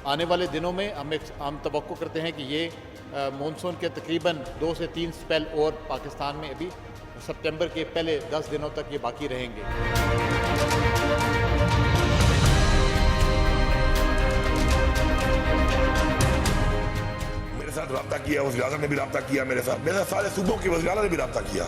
آنے والے دنوں میں ہم توقع کرتے ہیں کہ یہ مونسون کے تقریباً 2 سے 3 سپیل اور پاکستان میں ابھی سپٹمبر کے پہلے 10 دنوں تک یہ باقی رہیں گے۔ میرے ساتھ رابطہ کیا، وزیر اعظم نے بھی رابطہ کیا میرے ساتھ سارے صوبوں کے وزیر اعلیٰ نے بھی رابطہ کیا،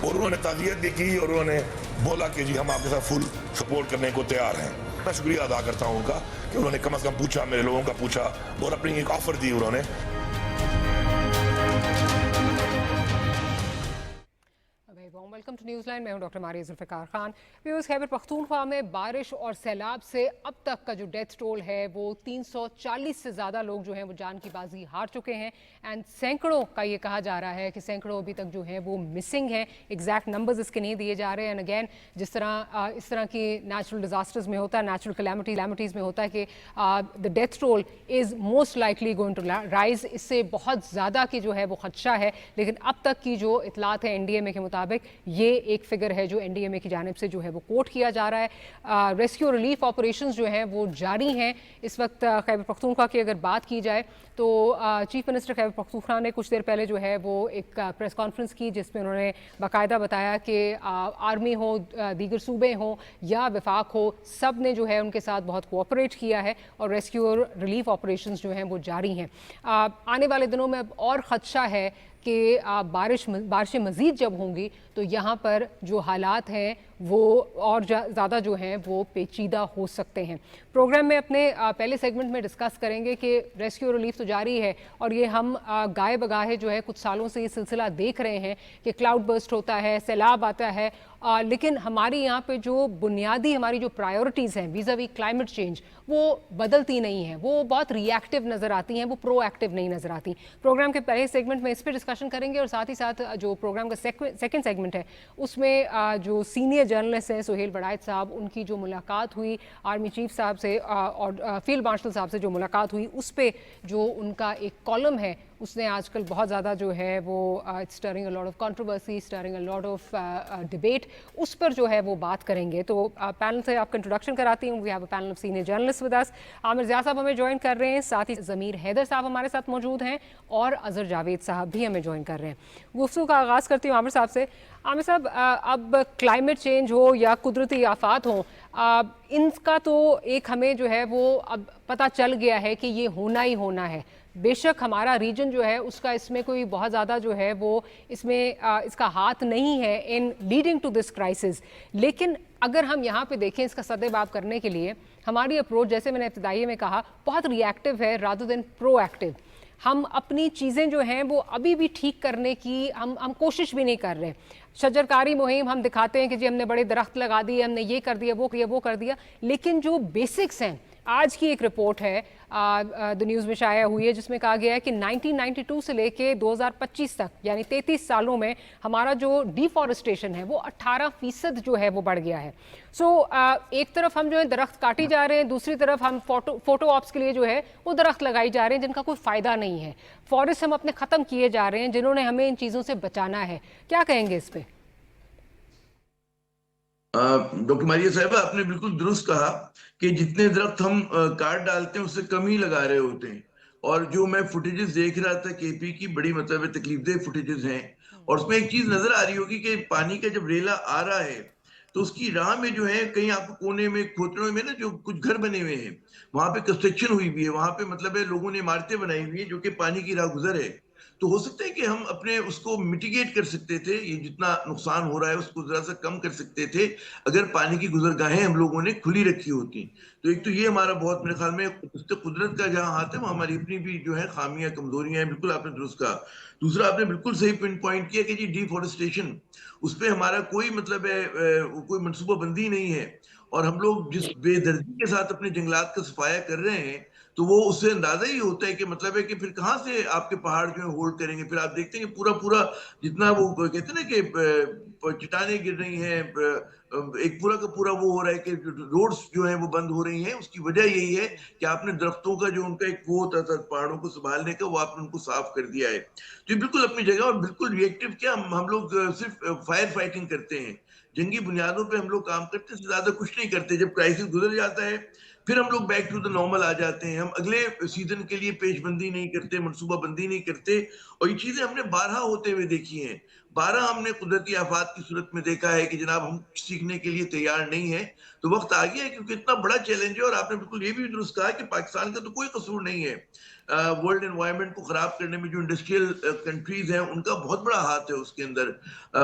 اور انہوں نے تعزیت بھی کی اور انہوں نے بولا کہ جی ہم آپ کے ساتھ فل سپورٹ کرنے کو تیار ہیں۔ میں شکریہ ادا کرتا ہوں ان کا کہ انہوں نے کم از کم پوچھا، میرے لوگوں کا پوچھا اور اپنی ایک آفر دی انہوں نے۔ ویلکم ٹو نیوز لائن، میں ہوں ڈاکٹر ماریہ ذوالفقار خان۔ ویورز، خیبر پختونخوا میں بارش اور سیلاب سے اب تک کا جو ڈیتھ ٹول ہے وہ 340 سے زیادہ لوگ جو ہیں وہ جان کی بازی ہار چکے ہیں، اینڈ سینکڑوں کا یہ کہا جا رہا ہے کہ سینکڑوں ابھی تک جو ہیں وہ مسنگ ہیں۔ ایگزیکٹ نمبرز اس کے نہیں دیے جا رہے ہیں، اینڈ اگین جس طرح اس طرح کی نیچرل ڈیزاسٹرز میں ہوتا ہے، نیچرل کلیمٹیز میں ہوتا ہے کہ the death toll is most likely going to rise, اس سے بہت زیادہ کی جو ہے وہ خدشہ ہے، لیکن اب تک کی جو اطلاعات ہیں این ڈی ایم اے کے مطابق یہ ایک فگر ہے جو این ڈی ایم اے کی جانب سے جو ہے وہ کوٹ کیا جا رہا ہے۔ ریسکیو ریلیف آپریشنز جو ہیں وہ جاری ہیں اس وقت۔ خیبر پختونخوا کی اگر بات کی جائے تو چیف منسٹر خیبر پختونخوا نے کچھ دیر پہلے جو ہے وہ ایک پریس کانفرنس کی جس میں انہوں نے باقاعدہ بتایا کہ آرمی ہو، دیگر صوبے ہوں یا وفاق ہو، سب نے جو ہے ان کے ساتھ بہت کوآپریٹ کیا ہے اور ریسکیو ریلیف آپریشنز جو ہیں وہ جاری ہیں۔ آنے والے دنوں میں اب اور خدشہ ہے کہ بارشیں مزید جب ہوں گی تو یہاں پر جو حالات ہیں وہ اور زیادہ جو ہیں وہ پیچیدہ ہو سکتے ہیں۔ پروگرام میں اپنے پہلے سیگمنٹ میں ڈسکس کریں گے کہ ریسکیو ریلیف تو جاری ہے اور یہ ہم گائے بگاہے جو ہے کچھ سالوں سے یہ سلسلہ دیکھ رہے ہیں کہ کلاؤڈ برسٹ ہوتا ہے، سیلاب آتا ہے، لیکن ہماری یہاں پہ جو بنیادی ہماری جو پرائیورٹیز ہیں ویزا وی کلائمیٹ چینج وہ بدلتی نہیں ہیں، وہ بہت ری ایکٹیو نظر آتی ہیں، وہ پرو ایکٹیو نہیں نظر آتی۔ پروگرام کے پہلے سیگمنٹ میں اس پہ ڈسکشن کریں گے اور ساتھ ہی ساتھ جو پروگرام کا سیکنڈ سیگمنٹ ہے اس میں جو سینئر جرنلسٹ ہیں سہیل بڑائچ صاحب، ان کی جو ملاقات ہوئی آرمی چیف صاحب سے اور فیلڈ مارشل صاحب سے جو ملاقات ہوئی اس پہ جو ان کا ایک کالم ہے اس نے آج کل بہت زیادہ جو ہے وہ stirring a lot of controversy, stirring a lot of debate, اس پر جو ہے وہ بات کریں گے۔ تو پینل سے آپ کا انٹروڈکشن کراتی ہوں۔ We have a panel of senior journalist with us. Aamir Zia sahab ہمیں جوائن کر رہے ہیں، ساتھ ہی ضمیر حیدر صاحب ہمارے ساتھ موجود ہیں اور اظہر جاوید صاحب بھی ہمیں جوائن کر رہے ہیں۔ گفتگو کا آغاز کرتی ہوں عامر صاحب سے۔ عامر صاحب، اب کلائمیٹ چینج ہو یا قدرتی آفات ہوں، ان کا تو ایک ہمیں جو ہے وہ اب پتہ چل گیا ہے کہ یہ ہونا ہی ہونا ہے۔ بے شک ہمارا ریجن جو ہے اس کا اس میں کوئی بہت زیادہ جو ہے وہ اس میں اس کا ہاتھ نہیں ہے in leading to this crisis, لیکن اگر ہم یہاں پہ دیکھیں اس کا سدباب کرنے کے لیے ہماری اپروچ، جیسے میں نے ابتدائی میں کہا، بہت ری ایکٹیو ہے رادر دین پرو ایکٹیو۔ ہم اپنی چیزیں جو ہیں وہ ابھی بھی ٹھیک کرنے کی ہم کوشش بھی نہیں کر رہے۔ شجرکاری مہم ہم دکھاتے ہیں کہ جی ہم نے بڑے درخت لگا دیے، ہم نے یہ کر دیا، وہ کر دیا، لیکن جو بیسکس ہیں، آج کی ایک رپورٹ ہے دی نیوز میں شائع ہوئی ہے جس میں کہا گیا ہے کہ 1992 سے لے کے 2025 تک یعنی 33 سالوں میں ہمارا جو ڈیفارسٹیشن ہے وہ 18% جو ہے وہ بڑھ گیا ہے۔ سو ایک طرف ہم جو ہے درخت کاٹی جا رہے ہیں، دوسری طرف ہم فوٹو آپس کے لیے جو ہے وہ درخت لگائی جا رہے ہیں جن کا کوئی فائدہ نہیں ہے۔ فارسٹ ہم اپنے ختم کیے جا رہے ہیں جنہوں نے ہمیں ان چیزوں سے بچانا ہے۔ کیا کہیں گے اس پہ؟ ڈاکٹر ماریہ صاحبہ، آپ نے بالکل درست کہا کہ جتنے درخت ہم کاٹ ڈالتے ہیں اس سے کم ہی لگا رہے ہوتے ہیں، اور جو میں فوٹیجز دیکھ رہا تھا کے پی کی، بڑی مطلب تکلیف دہ فوٹیجز ہیں، اور اس میں ایک چیز نظر آ رہی ہوگی کہ پانی کا جب ریلا آ رہا ہے تو اس کی راہ میں جو ہے کہیں آپ کو کونے میں کھوتڑوں میں نا جو کچھ گھر بنے ہوئے ہیں وہاں پہ کنسٹرکشن ہوئی بھی ہے، وہاں پہ مطلب ہے لوگوں نے عمارتیں بنائی ہوئی ہیں جو کہ پانی کی راہ گزر ہے۔ تو ہو سکتا ہے کہ ہم اپنے اس کو میٹیگیٹ کر سکتے تھے، یہ جتنا نقصان ہو رہا ہے اس کو ذرا سا کم کر سکتے تھے اگر پانی کی گزرگاہیں ہم لوگوں نے کھلی رکھی ہوتی۔ تو ایک تو یہ ہمارا بہت میرے خیال میں قدرت کا جہاں ہاتھ ہے وہ ہماری اپنی بھی جو ہے خامیاں کمزوریاں ہیں، بالکل آپ نے درست کہا۔ دوسرا آپ نے بالکل صحیح پوائنٹ کیا کہ جی ڈیفورسٹیشن، اس پہ ہمارا کوئی مطلب ہے کوئی منصوبہ بندی نہیں ہے، اور ہم لوگ جس بے دردی کے ساتھ اپنے جنگلات کا صفایا کر رہے ہیں تو وہ اس سے اندازہ ہی ہوتا ہے کہ مطلب ہے کہ پھر کہاں سے آپ کے پہاڑ جو ہیں ہولڈ کریں گے۔ پھر آپ دیکھتے ہیں کہ پورا جتنا وہ کہتے ہیں نا کہ چٹانیں گر رہی ہیں، एक पूरा का पूरा वो हो रहा है कि रोड्स जो है वो बंद हो रही हैं, उसकी वजह यही है कि आपने दरख्तों का जो उनका एक वो होता था पहाड़ों को संभालने का, वो आपने उनको साफ कर दिया है। तो ये बिल्कुल अपनी जगह और बिल्कुल रिएक्टिव, क्या हम लोग सिर्फ फायर फाइटिंग करते हैं, जंगी बुनियादों पे हम लोग काम करते हैं, ज्यादा कुछ नहीं करते। जब क्राइसिस गुजर जाता है फिर हम लोग बैक टू द नॉर्मल आ जाते हैं। हम अगले सीजन के लिए पेशबंदी नहीं करते, मनसूबा बंदी नहीं करते। और ये चीजें हमने 12 होते हुए देखी हैं। 12 हमने कुदरती आफात की सूरत में देखा है कि जनाब हम सीखने के लिए तैयार नहीं है। तो वक्त आ गया है, क्योंकि इतना बड़ा चैलेंज है। और आपने बिल्कुल ये भी दुरुस्त कहा कि पाकिस्तान का तो कोई कसूर नहीं है। वर्ल्ड एनवायरनमेंट को खराब करने में जो इंडस्ट्रियल कंट्रीज हैं उनका बहुत बड़ा हाथ है उसके अंदर।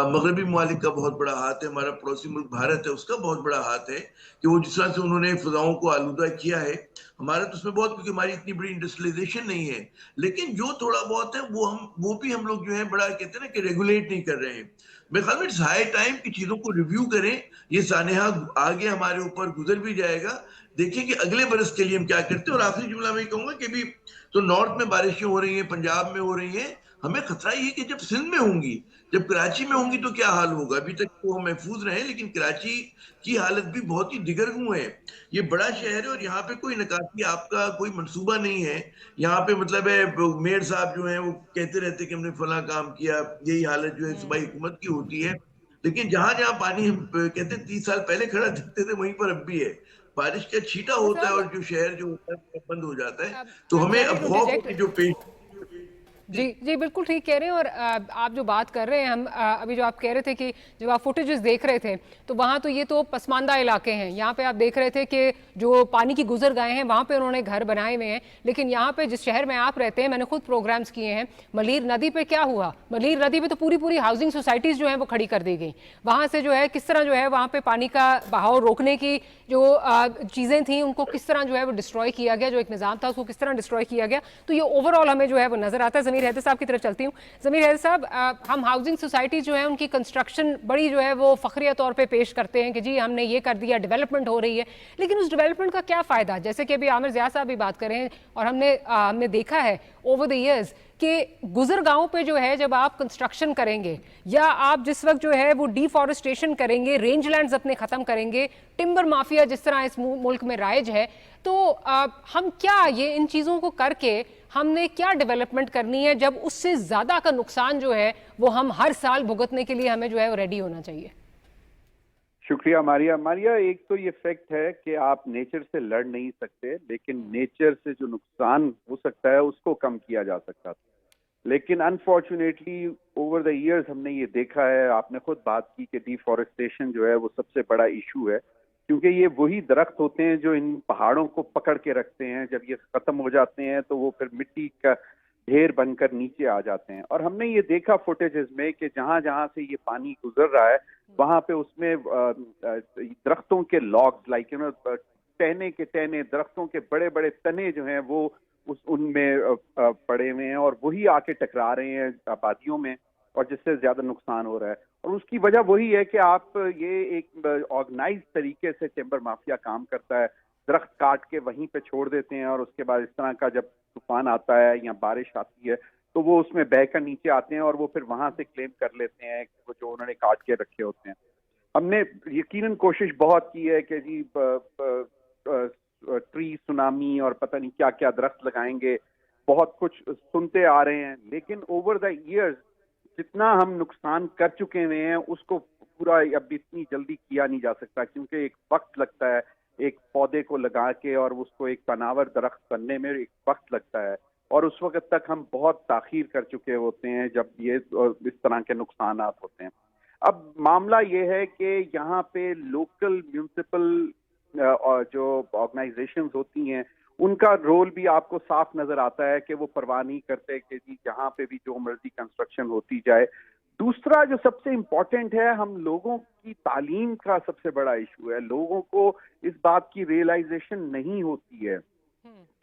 मगरबी ममालिक का बहुत बड़ा हाथ है, हमारा पड़ोसी मुल्क भारत है उसका बहुत बड़ा हाथ है कि वो जिस तरह से उन्होंने फिजाओं को आलूदा किया है। हमारा तो उसमें बहुत, क्योंकि हमारी इतनी बड़ी इंडस्ट्रियलाइजेशन नहीं है, लेकिन जो थोड़ा बहुत है वो भी हम लोग जो है बड़ा कहते हैं ना कि रेगुलेट नहीं कर रहे हैं। मेरे ख्याल में इट्स हाई टाइम कि चीजों को रिव्यू करें। ये सानेहा आगे हमारे ऊपर गुजर भी जाएगा, देखिए कि अगले बरस के लिए हम क्या करते हैं। और आखिरी जुमला मैं कहूंगा कि भी तो नॉर्थ में बारिशें हो रही हैं, पंजाब में हो रही हैं, हमें खतरा ये है कि जब सिंध में होंगी, जब कराची में होंगी तो क्या हाल होगा। अभी तक वो हम महफूज रहे, लेकिन कराची की हालत भी बहुत ही दिगरगू है। ये बड़ा शहर है और यहाँ पे कोई नकाती आपका कोई मंसूबा नहीं है। यहाँ पे मतलब है मेयर साहब जो हैं वो कहते रहते कि हमने फला काम किया, यही हालत जो है सूबाई हुकूमत की होती है। लेकिन जहां जहां पानी हम कहते 30 साल पहले खड़ा दिखते थे, वहीं पर अब भी है। बारिश का छींटा डॉक्टर होता है और साहब, जो शहर जो होता है वो बंद हो जाता है। तो आई एम हमें सॉरी अब टू खौफ हो डिजेक्ट। कि जो पेश जी जी, बिल्कुल ठीक कह रहे हैं। और आप जो बात कर रहे हैं, हम अभी जो आप कह रहे थे कि जब आप फुटेजेस देख रहे थे तो वहाँ तो ये तो पसमानदा इलाके हैं, यहाँ पे आप देख रहे थे कि जो पानी की गुजर गए हैं वहाँ पे उन्होंने घर बनाए हुए हैं। लेकिन यहाँ पे जिस शहर में आप रहते हैं, मैंने खुद प्रोग्राम्स किए हैं, मलीर नदी पे क्या हुआ, मलीर नदी पे तो पूरी पूरी हाउसिंग सोसाइटीज़ जो हैं वो खड़ी कर दी गई। वहाँ से जो है किस तरह जो है वहाँ पे पानी का बहाव रोकने की जो चीज़ें थी उनको किस तरह जो है वो डिस्ट्रॉय किया गया, जो एक निज़ाम था उसको किस तरह डिस्ट्रॉय किया गया। तो ये ओवरऑल हमें जो है वो नज़र आता है। ज़मीर हैदर साहब की तरफ चलती हूँ। ज़मीर हैदर साहब, हम हाउसिंग सोसाइटी जो है उनकी कंस्ट्रक्शन बड़ी जो है वो फखरिया तौर पे पेश करते हैं कि जी हमने ये कर दिया, डेवलपमेंट हो रही है। लेकिन उस डेवलपमेंट का क्या फ़ायदा, जैसे कि अभी आमिर ज़िया साहब भी बात करें और हमने देखा है ओवर द ईयर्स कि गुजरगांव पे जो है जब आप कंस्ट्रक्शन करेंगे या आप जिस वक्त जो है वो डिफॉरेस्टेशन करेंगे, रेंज लैंड्स अपने ख़त्म करेंगे, टिम्बर माफिया जिस तरह इस मुल्क में राइज है, तो हम क्या ये इन चीज़ों को करके हमने क्या डेवलपमेंट करनी है जब उससे ज़्यादा का नुकसान जो है वो हम हर साल भुगतने के लिए हमें जो है वो रेडी होना चाहिए। शुक्रिया मारिया। मारिया, एक तो ये फैक्ट है कि आप नेचर से लड़ नहीं सकते, लेकिन नेचर से जो नुकसान हो सकता है उसको कम किया जा सकता था। लेकिन अनफॉर्चुनेटली ओवर द इयर्स हमने ये देखा है, आपने खुद बात की कि डिफॉरेस्टेशन जो है वो सबसे बड़ा इशू है, क्योंकि ये वही दरख्त होते हैं जो इन पहाड़ों को पकड़ के रखते हैं। जब ये खत्म हो जाते हैं तो वो फिर मिट्टी का ढेर बनकर नीचे आ जाते हैं। और हमने ये देखा फुटेजेस में कि जहां जहां से ये पानी गुजर रहा है वहां पे उसमें दरख्तों के लॉग्स, लाइक टहने के टहने, दरख्तों के बड़े बड़े तने जो हैं वो उनमें पड़े हुए हैं और वही आके टकरा रहे हैं आबादियों में, और जिससे ज्यादा नुकसान हो रहा है। और उसकी वजह वही है कि आप ये एक ऑर्गेनाइज तरीके से टिम्बर माफिया काम करता है, दरख्त काट के वहीं पे छोड़ देते हैं और उसके बाद इस तरह का जब तूफान आता है या बारिश आती है तो वो उसमें बहकर नीचे आते हैं और वो फिर वहां से क्लेम कर लेते हैं वो जो उन्होंने काट के रखे होते हैं। हमने यकीनन कोशिश बहुत की है कि जी ट्री सुनामी और पता नहीं क्या क्या दरख्त लगाएंगे, बहुत कुछ सुनते आ रहे हैं, लेकिन ओवर द इयर्स जितना हम नुकसान कर चुके हुए हैं उसको पूरा अब इतनी जल्दी किया नहीं जा सकता, क्योंकि एक वक्त लगता है एक पौधे को लगा के और उसको एक पनावर दरख्त बनने में एक वक्त लगता है, और उस वक्त तक हम बहुत ताखीर कर चुके होते हैं जब ये इस तरह के नुकसान होते हैं। अब मामला ये है कि यहाँ पे लोकल म्यूनिसिपल जो ऑर्गेनाइजेशंस होती हैं उनका रोल भी आपको साफ नजर आता है कि वो परवाह नहीं करते कि जी जहाँ पे भी जो मर्जी कंस्ट्रक्शन होती जाए। दूसरा जो सबसे इम्पोर्टेंट है, हम लोगों की तालीम का सबसे बड़ा इशू है। लोगों को इस बात की रियलाइजेशन नहीं होती है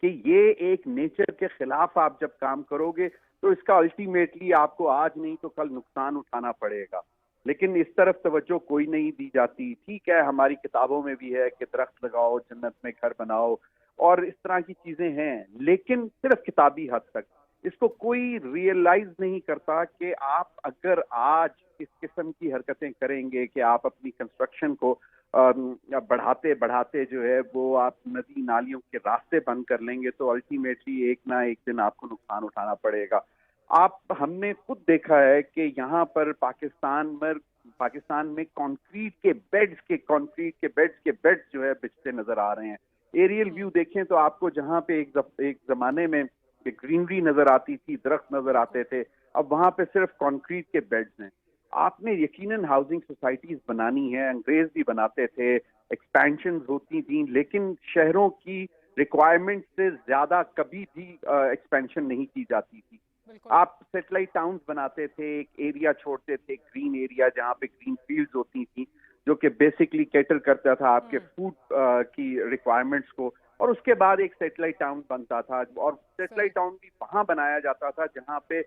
कि ये एक नेचर के खिलाफ आप जब काम करोगे तो इसका अल्टीमेटली आपको आज नहीं तो कल नुकसान उठाना पड़ेगा, लेकिन इस तरफ तवज्जो कोई नहीं दी जाती। ठीक है, हमारी किताबों में भी है कि दरख्त लगाओ, जन्नत में घर बनाओ और इस तरह की चीजें हैं, लेकिन सिर्फ किताबी हद तक। इसको कोई रियलाइज नहीं करता कि आप अगर आज इस किस्म की हरकतें करेंगे कि आप अपनी कंस्ट्रक्शन को बढ़ाते बढ़ाते जो है वो आप नदी नालियों के रास्ते बंद कर लेंगे तो अल्टीमेटली एक ना एक दिन आपको नुकसान उठाना पड़ेगा। हमने खुद देखा है कि यहाँ पर पाकिस्तान में कंक्रीट के बेड्स जो है बिछते नजर आ रहे हैं। एरियल व्यू देखें तो आपको जहाँ पे एक जमाने में ग्रीनरी नजर आती थी, दरख्त नजर आते थे, अब वहां पे सिर्फ कंक्रीट के बेड्स हैं। आपने यकीनन हाउसिंग सोसाइटीज बनानी है, अंग्रेज भी बनाते थे, एक्सपेंशन होती थी, लेकिन शहरों की रिक्वायरमेंट से ज्यादा कभी भी एक्सपेंशन नहीं की जाती थी। आप सेटेलाइट टाउन्स बनाते थे, एक एरिया छोड़ते थे, ग्रीन एरिया जहाँ पे ग्रीन फील्ड्स होती थी, जो कि बेसिकली कैटर करता था आपके फूड की रिक्वायरमेंट्स को, और उसके बाद एक सेटेलाइट टाउन बनता था। और सेटेलाइट टाउन भी वहां बनाया जाता था जहां पे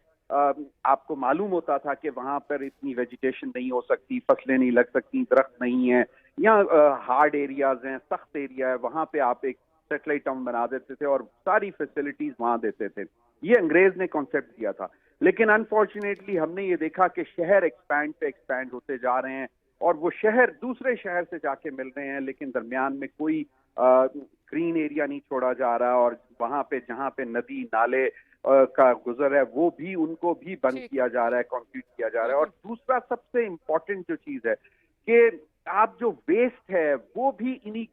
आपको मालूम होता था कि वहां पर इतनी वेजिटेशन नहीं हो सकती, फसलें नहीं लग सकती, दरख्त नहीं है, या हार्ड एरियाज हैं, सख्त एरिया है, वहां पे आप एक सेटेलाइट टाउन बना देते थे और सारी फैसिलिटीज वहां देते थे। ये अंग्रेज ने कॉन्सेप्ट दिया था। लेकिन अनफॉर्चुनेटली हमने ये देखा कि शहर एक्सपैंड होते जा रहे हैं और वो शहर दूसरे शहर से जाके मिल रहे हैं, लेकिन दरमियान में कोई ग्रीन एरिया नहीं छोड़ा जा रहा, और वहां पे जहां पे नदी नाले का गुजर है वो भी उनको भी बंद किया जा रहा है, कंक्रीट किया जा रहा है। और दूसरा सबसे इम्पोर्टेंट जो चीज है कि आप जो वेस्ट है वो भी इन्हीं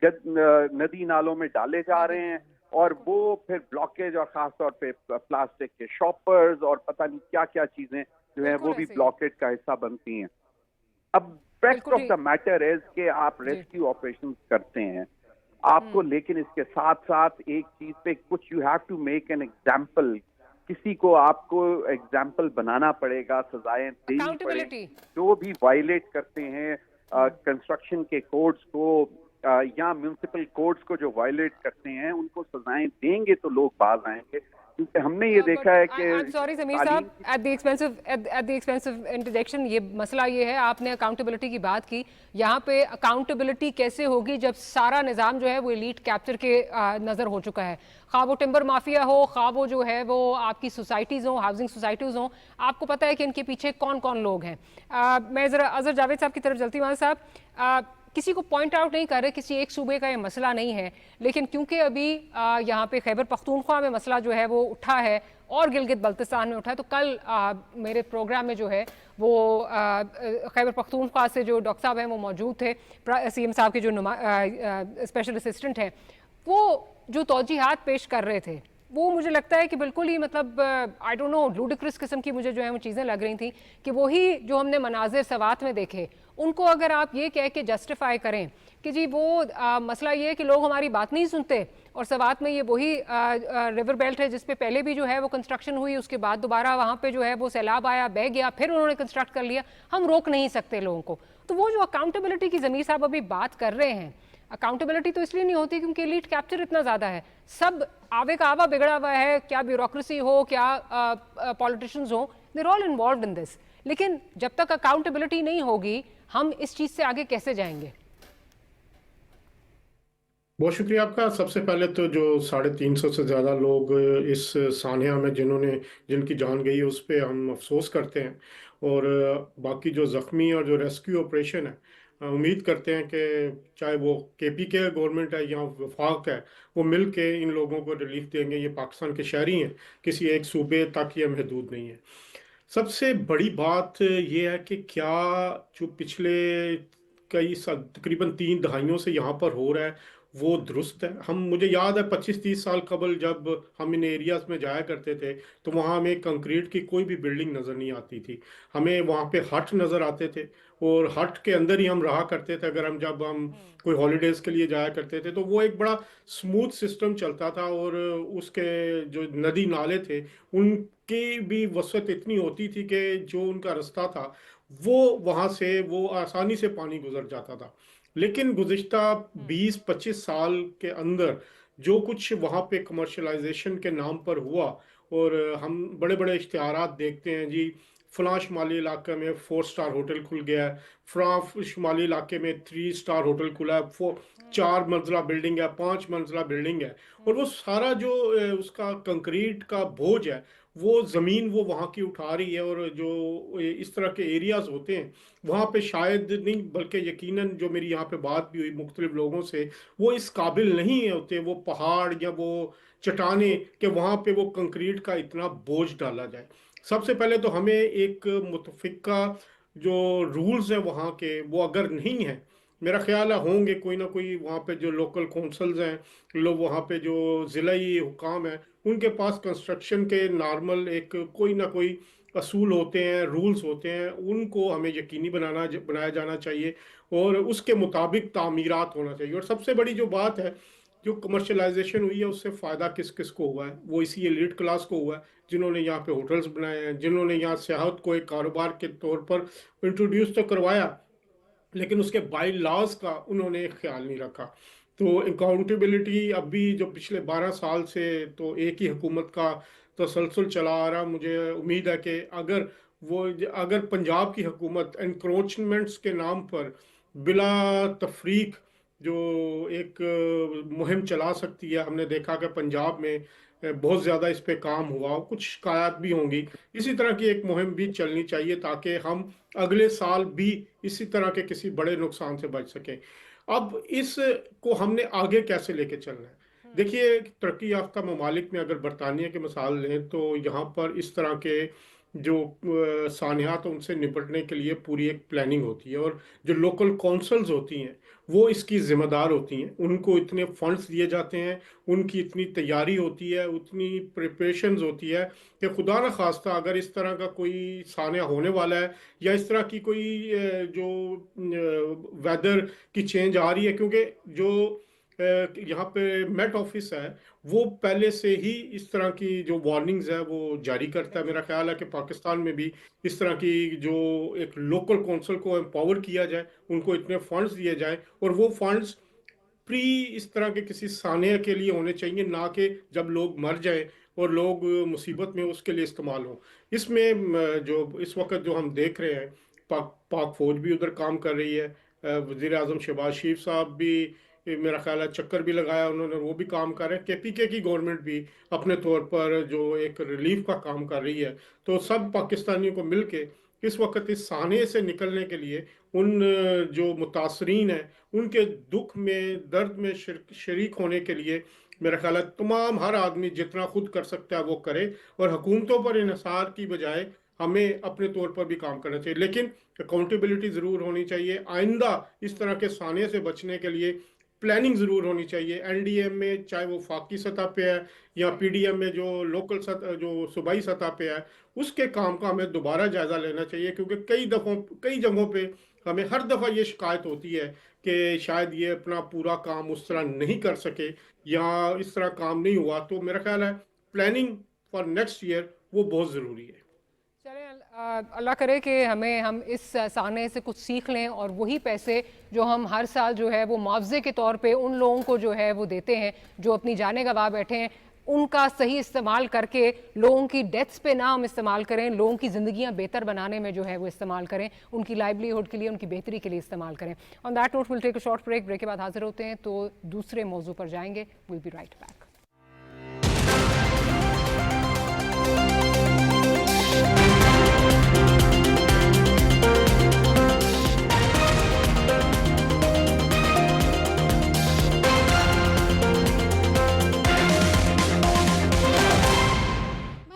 नदी नालों में डाले जा रहे हैं, और वो फिर ब्लॉकेज, और खासतौर पे प्लास्टिक के शॉपर्स और पता नहीं क्या क्या चीजें जो है वो भी ब्लॉकेज का हिस्सा बनती हैं। अब fact of the matter is कि आप रेस्क्यू ऑपरेशन करते हैं आपको, लेकिन इसके साथ साथ एक चीज पे कुछ you have to make an example, किसी को आपको एग्जाम्पल बनाना पड़ेगा, सजाएं देनी पड़ेगी। जो भी वायलेट करते हैं कंस्ट्रक्शन के कोड्स को या म्यूनिसिपल कोड्स को, जो वायलेट करते हैं उनको सजाएं देंगे तो लोग बाज आएंगे। क्योंकि हमने ये देखा है कि सॉरी समीर साहब, eight the expense of interjection, ये मसला ये है, आपने अकाउंटेबिलिटी की बात की, यहाँ पे अकाउंटेबिलिटी कैसे होगी जब सारा निज़ाम जो है वो एलीट कैप्चर के नज़र हो चुका है। खा वो टिम्बर माफिया हो, खा वो जो है वो आपकी सोसाइटीज़ हो, हाउसिंग सोसाइटीज़ हो, आपको पता है कि इनके पीछे कौन कौन लोग हैं। मैं ज़रा अजहर जावेद साहब की तरफ चलती हूँ। साहब, किसी को पॉइंट आउट नहीं कर रहे, किसी एक सूबे का ये मसला नहीं है, लेकिन क्योंकि अभी यहाँ पे खैबर पख्तूनख्वा में मसला जो है वो उठा है और गिलगित बल्तिस्तान में उठा है, तो कल मेरे प्रोग्राम में जो है वो खैबर पख्तूनख्वा से जो डॉक्टर साहब हैं वो मौजूद थे, सीएम साहब के जो स्पेशल असिस्टेंट हैं, वो जो तौजीहात पेश कर रहे थे वो मुझे लगता है कि बिल्कुल ही मतलब आई डोंट नो लूडिक्रस किस्म की मुझे जो है वो चीज़ें लग रही थी कि वही जो हमने मनाजिर सवात में देखे, उनको अगर आप ये कह के जस्टिफाई करें कि जी वो मसला ये है कि लोग हमारी बात नहीं सुनते, और सवात में ये वही रिवर बेल्ट है जिस पे पहले भी जो है वो कंस्ट्रक्शन हुई, उसके बाद दोबारा वहाँ पे जो है वो सैलाब आया, बह गया, फिर उन्होंने कंस्ट्रक्ट कर लिया, हम रोक नहीं सकते लोगों को। तो वो जो अकाउंटेबिलिटी की ज़मीर साहब अभी बात कर रहे हैं, अकाउंटेबिलिटी तो इसलिए नहीं होती क्योंकि एलीट कैप्चर इतना ज़्यादा है, सब आवे का आवा बिगड़ा हुआ है, क्या ब्यूरोक्रेसी हो, क्या पॉलिटिशियंस हो, they're all involved in this. लेकिन जब तक अकाउंटेबिलिटी नहीं होगी हम इस चीज़ से आगे कैसे जाएंगे? बहुत शुक्रिया आपका। सबसे पहले तो जो 350 से ज़्यादा लोग इस सानिया में जिनकी जान गई है उस पर हम अफसोस करते हैं, और बाकी जो ज़ख्मी और जो रेस्क्यू ऑपरेशन है, उम्मीद करते हैं कि चाहे वो केपी के गवर्नमेंट है या वफाक है, वो मिल के इन लोगों को रिलीफ देंगे। ये पाकिस्तान के शहरी हैं, किसी एक सूबे तक ये महदूद नहीं है। सबसे बड़ी बात ये है कि क्या जो पिछले कई साल तकरीबन 3 दहाइयों से यहाँ पर हो रहा है वो दुरुस्त है। मुझे याद है 25-30 साल कबल जब हम इन एरियाज में जाया करते थे तो वहाँ हमें कंक्रीट की कोई भी बिल्डिंग नज़र नहीं आती थी, हमें वहाँ पे हट नज़र आते थे और हट के अंदर ही हम रहा करते थे। अगर जब हम कोई हॉलीडेज़ के लिए जाया करते थे तो वो एक बड़ा स्मूथ सिस्टम चलता था, और उसके जो नदी नाले थे उनकी भी वसअत इतनी होती थी कि जो उनका रास्ता था वो वहाँ से वो आसानी से पानी गुजर जाता था। लेकिन गुज़िश्ता 20-25 साल के अंदर जो कुछ वहाँ पे कमर्शलाइजेशन के नाम पर हुआ, और हम बड़े बड़े इश्तिहारात देखते हैं जी, फलां शुमाली इलाके में 4 स्टार होटल खुल गया है, फलां शुमाली इलाके में 3 स्टार होटल खुला है, 4 मंजिला बिल्डिंग है, 5 मंजिला बिल्डिंग है, और वो सारा जो उसका कंक्रीट का बोझ है वो ज़मीन वो वहाँ की उठा रही है। और जो इस तरह के एरियाज़ होते हैं वहाँ पे शायद नहीं, बल्कि यकीनन जो मेरी यहाँ पे बात भी हुई मुख्तलिफ लोगों से, वो इस काबिल नहीं होते वो पहाड़ या वो चट्टाने कि वहाँ पे वो कंक्रीट का इतना बोझ डाला जाए। सबसे पहले तो हमें एक मुतफिका जो रूल्स है वहाँ के वो अगर नहीं है, मेरा ख्याल है होंगे कोई ना कोई वहाँ पे जो लोकल कौंसल्स हैं, लोग वहाँ पे जो ज़िलाई हुकाम है, उनके पास कंस्ट्रक्शन के नॉर्मल एक कोई ना कोई असूल होते हैं, रूल्स होते हैं, उनको हमें यकीनी बनाया जाना चाहिए और उसके मुताबिक तामीरात होना चाहिए। और सबसे बड़ी जो बात है, जो कमर्शलाइजेशन हुई है उससे फ़ायदा किस किस को हुआ है, वो इसी एलीट क्लास को हुआ है जिन्होंने यहाँ पे होटल्स बनाए हैं, जिन्होंने यहाँ सियाहत को एक कारोबार के तौर पर इंट्रोड्यूस तो करवाया, लेकिन उसके बाई लॉज का उन्होंने ख्याल नहीं रखा। तो अकाउंटेबिलिटी अब भी जो पिछले 12 साल से तो एक ही हुकूमत का तसलसल चला आ रहा, मुझे उम्मीद है कि अगर पंजाब की हुकूमत एनक्रोचमेंट्स के नाम पर बिला तफरीक जो एक मुहिम चला सकती है, हमने देखा कि पंजाब में बहुत ज़्यादा इस पे काम हुआ, कुछ शिकायत भी होंगी, इसी तरह की एक मुहिम भी चलनी चाहिए ताकि हम अगले साल भी इसी तरह के किसी बड़े नुकसान से बच सकें। अब इसको हमने आगे कैसे लेके चलना है? देखिए, तरक्की याफ्ता ममालिक में अगर बरतानिया की मिसाल लें तो यहाँ पर इस तरह के जो सानियात उनसे निपटने के लिए पूरी एक प्लानिंग होती है, और जो लोकल कौंसल्स होती हैं वो इसकी ज़िम्मेदार होती हैं, उनको इतने फंड्स दिए जाते हैं, उनकी इतनी तैयारी होती है, उतनी प्रिपरेशंस होती है कि खुदा न खास्ता अगर इस तरह का कोई सानिया होने वाला है या इस तरह की कोई जो वेदर की चेंज आ रही है, क्योंकि जो यहाँ पे मेट ऑफिस है वो पहले से ही इस तरह की जो वार्निंग्स है वो जारी करता है। मेरा ख्याल है कि पाकिस्तान में भी इस तरह की जो एक लोकल कौंसिल को एम्पावर किया जाए, उनको इतने फंड्स दिए जाए, और वो फंड्स प्री इस तरह के किसी सानिया के लिए होने चाहिए, ना कि जब लोग मर जाए और लोग मुसीबत में उसके लिए इस्तेमाल हो। इसमें जो इस वक्त जो हम देख रहे हैं, पाक फौज भी उधर काम कर रही है, वज़ीर आज़म शहबाज शरीफ साहब भी मेरा ख्याल है चक्कर भी लगाया उन्होंने, वो भी काम कर रहे हैं, केपीके की गवर्नमेंट भी अपने तौर पर जो एक रिलीफ का काम कर रही है। तो सब पाकिस्तानियों को मिलके इस वक्त इस साने से निकलने के लिए उन जो मुतासरीन हैं उनके दुख में दर्द में शरीक होने के लिए मेरा ख्याल है तमाम हर आदमी जितना खुद कर सकता है वो करे, और हुकूमतों पर इन्हिसार की बजाय हमें अपने तौर पर भी काम करना चाहिए, लेकिन अकाउंटेबिलिटी ज़रूर होनी चाहिए। आइंदा इस तरह के साने से बचने के लिए प्लानिंग ज़रूर होनी चाहिए। एनडीएम में चाहे वो फाकी सतह पे है या पीडीएम में जो लोकल सतह जो सूबाई सतह पे है, उसके काम का हमें दोबारा जायज़ा लेना चाहिए, क्योंकि कई जगहों पे हमें हर दफ़ा ये शिकायत होती है कि शायद ये अपना पूरा काम उस तरह नहीं कर सके या इस तरह काम नहीं हुआ। तो मेरा ख्याल है प्लानिंग फॉर नेक्स्ट ईयर वो बहुत ज़रूरी है। चलें, अल्लाह करे कि हम इस साने से कुछ सीख लें और वही पैसे जो हम हर साल जो है वो मुआवजे के तौर पे उन लोगों को जो है वो देते हैं जो अपनी जाने गंवा बैठे हैं, उनका सही इस्तेमाल करके लोगों की डेथ्स पे ना हम इस्तेमाल करें, लोगों की ज़िंदगियां बेहतर बनाने में जो है वो इस्तेमाल करें, उनकी लाइवलीहुड के लिए, उनकी बेहतरी के लिए इस्तेमाल करें। On that note will take a short break के बाद हाजिर होते हैं तो दूसरे मौजू पर जाएंगे। Will be right back.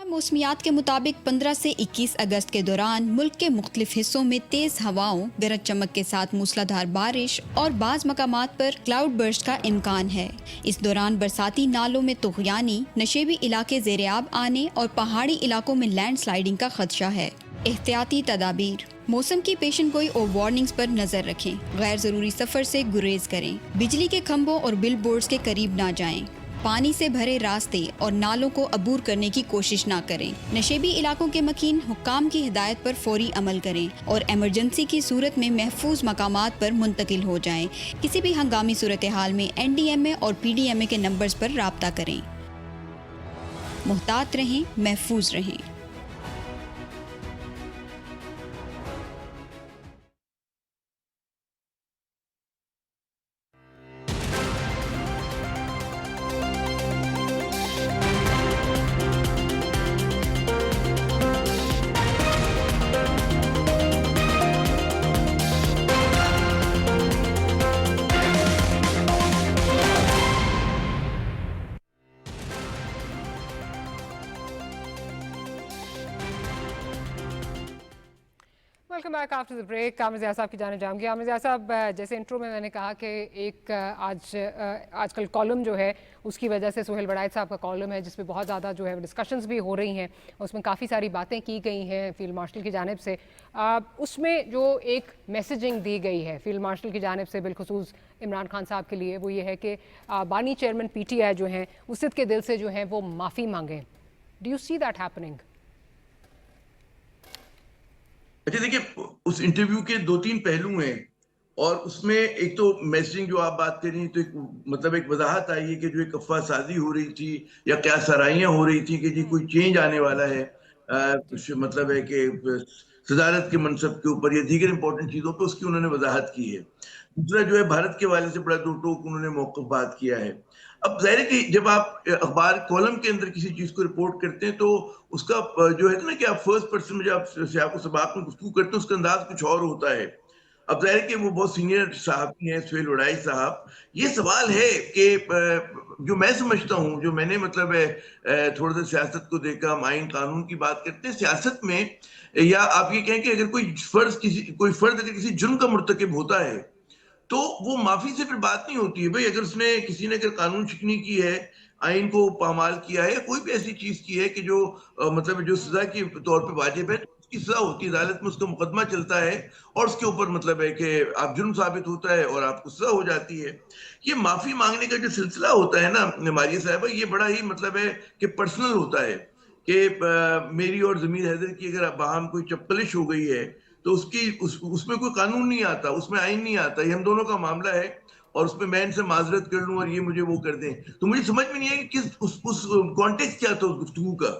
मौसमियात के मुताबिक 15 से 21 अगस्त के दौरान मुल्क के मुख्तलिफ हिस्सों में तेज हवाओं, गरज चमक के साथ मूसलाधार बारिश और बाज़ मकामात पर क्लाउड बर्स्ट का इम्कान है। इस दौरान बरसाती नालों में तुग़यानी, नशेबी इलाके ज़ेर-ए-आब आने और पहाड़ी इलाकों में लैंड स्लाइडिंग का खदशा है। एहतियाती तदाबीर, मौसम की पेशन गोई और वार्निंग्स पर नजर रखें, गैर ज़रूरी सफ़र से गुरेज करें, बिजली के खंभों और बिल बोर्ड्स के करीब ना जाएं, पानी से भरे रास्ते और नालों को अबूर करने की कोशिश ना करें, नशेबी इलाकों के मकीन हुक्काम की हिदायत पर फौरी अमल करें और एमरजेंसी की सूरत में महफूज मकामात पर मुंतकिल हो जाएं। किसी भी हंगामी सूरत हाल में NDMA और PDMA के नंबर्स पर राब्ता करें। मुहतात रहें, महफूज रहें। Back after the break. Amir Zia साहब की जाने जाऊंगी। आमिर ज़िया साहब, जैसे इंट्रो में मैंने कहा कि एक आजकल कॉलम जो है उसकी वजह से, सुहेल वड़ाइच साहब का कॉलम है जिसमें बहुत ज़्यादा जो है डिस्कशंस भी हो रही हैं, उसमें काफ़ी सारी बातें की गई हैं फील्ड मार्शल की जानिब से। उसमें जो एक मैसेजिंग दी गई है फील्ड मार्शल की जानिब से बिलखुसूस इमरान खान साहब के लिए, वो ये है कि बानी चेयरमैन PTI जो हैं वो सिद्ध के दिल से जो हैं वो माफ़ी मांगें। Do you see that happening? अच्छा देखिए, उस इंटरव्यू के 2-3 पहलू हैं और उसमें एक तो मैसेजिंग जो आप बात कर रही हैं, तो एक मतलब एक वजाहत आई है कि जो एक अफवाहसाजी हो रही थी या क्या सराहियां हो रही थी कि जी कोई चेंज आने वाला है, मतलब है कि सदारत के मनसब के ऊपर या दीगर इंपॉर्टेंट चीजों पे, उसकी उन्होंने वजाहत की है। दूसरा जो है भारत के वाले से बड़ा दो टोक उन्होंने मौक़िफ़ बात किया है। अब जाहिर है कि जब आप अखबार कॉलम के अंदर किसी चीज को रिपोर्ट करते हैं तो उसका जो है ना कि आप फर्स्ट पर्सन में जब आप सियाको सबाक में गुफ्तगू करते हैं उसका अंदाज कुछ और होता है। अब जाहिर है कि वो बहुत सीनियर सहाफ़ी हैं सुहेल वड़ाइच साहब। ये सवाल है कि जो मैं समझता हूँ, जो मैंने मतलब है थोड़ा सा सियासत को देखा, हम आइन कानून की बात करते हैं सियासत में, या आप ये कहें कि अगर कोई फर्द अगर किसी जुर्म का मुर्तकिब होता है तो वो माफी से फिर बात नहीं होती है। भाई अगर उसने किसी ने अगर कानून शिकनी की है, आइन को पामाल किया है, या कोई भी ऐसी चीज की है कि जो मतलब जो सजा के तौर पे वाजिब है, तो उसकी सजा होती है, अदालत में उसका मुकदमा चलता है और उसके ऊपर मतलब है कि आप जुर्म साबित होता है और आपको सजा हो जाती है। ये माफी मांगने का जो सिलसिला होता है ना मारिया साहबा, ये बड़ा ही मतलब है कि पर्सनल होता है कि मेरी और जमीर हैदर की अगर बाहम कोई चप्पलिश हो गई है तो उसमें कोई कानून नहीं आता, उसमें आइन नहीं आता, ये हम दोनों का मामला है और उसमें मैं इनसे माजरत कर लूं और ये मुझे वो कर दें। तो मुझे समझ में नहीं है कि किस उस कॉन्टेक्स्ट क्या था उस गुफ्तगू का।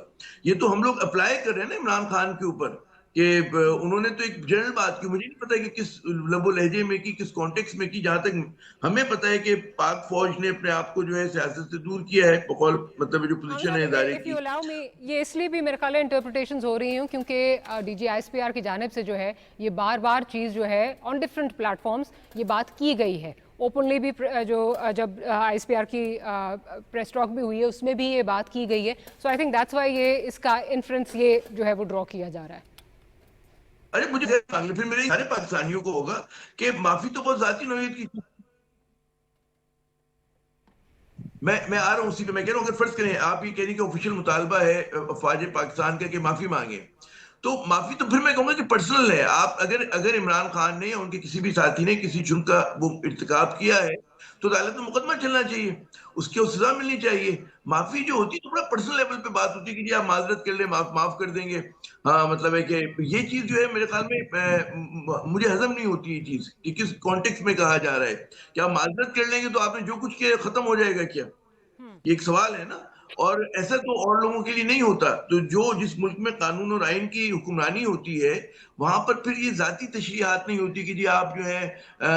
ये तो हम लोग अप्लाई कर रहे हैं ना इमरान खान के ऊपर कि उन्होंने तो एक जनरल बात की, मुझे नहीं पता कि किस लबो लहजे में की, किस कॉन्टेक्स्ट में की। जहां तक हमें पता है कि पाक फौज ने अपने आप को जो है सियासत से दूर किया है, बकौल मतलब जो पोजीशन है इदारे इफ की। यू अलाउ मी, ये इसलिए भी मेरे ख्याल है इंटरप्रिटेशंस हो रही हैं क्योंकि DG ISPR की जानिब से जो है ये बार बार चीज़ जो है ऑन डिफरेंट प्लेटफॉर्म्स ये बात की गई है। ओपनली भी जो जब ISPR की प्रेस टॉक भी हुई है उसमें भी ये बात की गई है। सो आई थिंक दैट्स वाई ये इसका इन्फ्रेंस ये जो है वो ड्रॉ किया जा रहा है। अरे मुझे फिर मेरे सारे पाकिस्तानियों को होगा कि माफी तो बहुत जाती नौयत की। मैं आ रहा हूं उसी पे। मैं कह रहा हूं अगर फर्ज करें आप ये कह रही कि ऑफिशियल मुतालबा है अफवाज पाकिस्तान का कि माफी मांगे, तो माफी तो फिर मैं कहूंगा कि पर्सनल है। आप अगर इमरान खान ने या उनके किसी भी साथी ने किसी जुर्म का वो इर्तिकाब किया है तो अदालत में मुकदमा चलना चाहिए, उसकी सजा मिलनी चाहिए। माफी जो होती है तो बड़ा पर्सनल लेवल पे बात होती है कि जी आप माजरत कर ले, माफ कर देंगे। हाँ मतलब है कि ये चीज जो है मेरे ख्याल में मुझे हजम नहीं होती ये चीज कि किस कॉन्टेक्स्ट में कहा जा रहा है। क्या माजरत कर लेंगे तो आपने जो कुछ किया खत्म हो जाएगा क्या? ये एक सवाल है ना। और ऐसा तो और लोगों के लिए नहीं होता। तो जो जिस मुल्क में कानून और आइन की हुक्मरानी होती है वहां पर फिर ये जाती तशरीहात नहीं होती कि जी आप जो है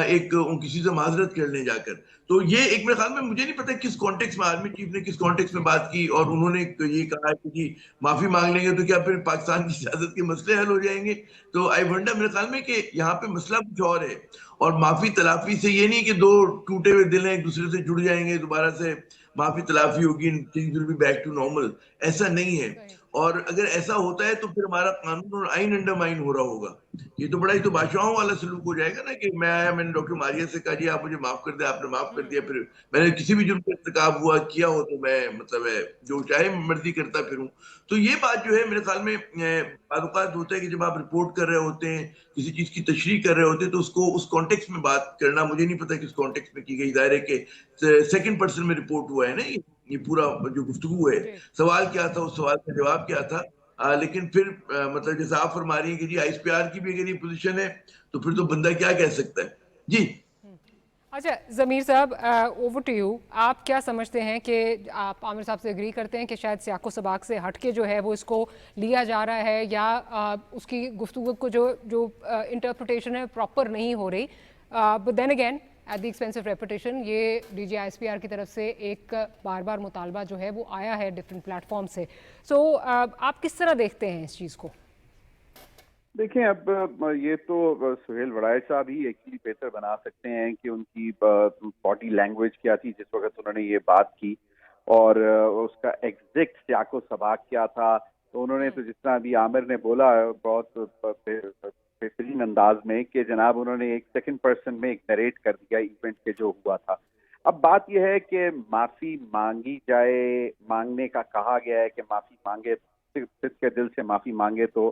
एक किसी से माजरत कर लें जाकर। तो ये एक मेरे ख्याल में, मुझे नहीं पता किस कॉन्टेक्स्ट में आर्मी चीफ ने किस कॉन्टेक्स्ट में बात की और उन्होंने ये कहा कि जी माफी मांग लेंगे तो क्या फिर पाकिस्तान की सियासत के मसले हल हो जाएंगे। तो आई वंडर, मेरे ख्याल में कि यहाँ पे मसला कुछ और है। और माफी तलाफी से ये नहीं कि दो टूटे हुए दिल हैं एक दूसरे से जुड़ जाएंगे, दोबारा से माफी तलाफी होगी, things will be back to normal. ऐसा नहीं है। और अगर ऐसा होता है तो फिर हमारा कानून और आइन अंडरमाइन हो रहा होगा। ये तो बड़ा ही तो बादशाहों वाला सलूक हो जाएगा ना कि मैं आया, मैंने डॉक्टर मारिया से कहा जी आप मुझे माफ कर दे, आपने माफ कर दिया, फिर मैंने किसी भी जुर्म का इर्तिकाब हुआ किया हो तो मैं मतलब है जो चाहे मर्जी करता फिरूं। तो ये बात जो है मेरे ख्याल में बात होता है कि जब आप रिपोर्ट कर रहे होते हैं, किसी चीज की तशरीह कर रहे होते हैं, तो उसको उस कॉन्टेक्स्ट में बात करना, मुझे नहीं पता किस कॉन्टेक्स्ट में की गई। दायरे के सेकंड पर्सन में रिपोर्ट हुआ है ना ये पूरा जो गुफ्तगू है। सवाल क्या था, उस सवाल का जवाब क्या था। लेकिन फिर मतलब जैसे आप फरमा रही हैं कि जी ISPR की भी अगर ये पोजीशन है तो फिर तो बंदा क्या कह सकता है जी। अच्छा ज़मीर साहब, ओवर टू यू। आप क्या समझते हैं कि आप आमिर साहब से एग्री करते हैं कि शायद सियाको सबाक से हट के जो है वो इसको लिया जा रहा है, या उसकी गुफ्तगू को जो इंटरप्रिटेशन है प्रॉपर नहीं हो रही, but then again at the expense of reputation ये DG ISPR की तरफ से एक बार बार मुतालबा जो है वो आया है डिफरेंट प्लेटफॉर्म से। सो आप किस तरह देखते हैं इस चीज़ को? देखें, अब ये तो सुहेल वड़ाइच साहब ही एक्चुअली बेहतर बना सकते हैं कि उनकी बॉडी लैंग्वेज क्या थी जिस वक्त उन्होंने ये बात की, और उसका एग्जैक्ट सियाको सबाक क्या था। तो उन्होंने तो जितना अभी आमिर ने बोला बहुत बेहतरीन अंदाज में कि जनाब उन्होंने एक सेकंड पर्सन में एक नरेट कर दिया इवेंट के जो हुआ था। अब बात यह है कि माफी मांगी जाए, मांगने का कहा गया है कि माफी मांगे, सिर्फ के दिल से माफी मांगे तो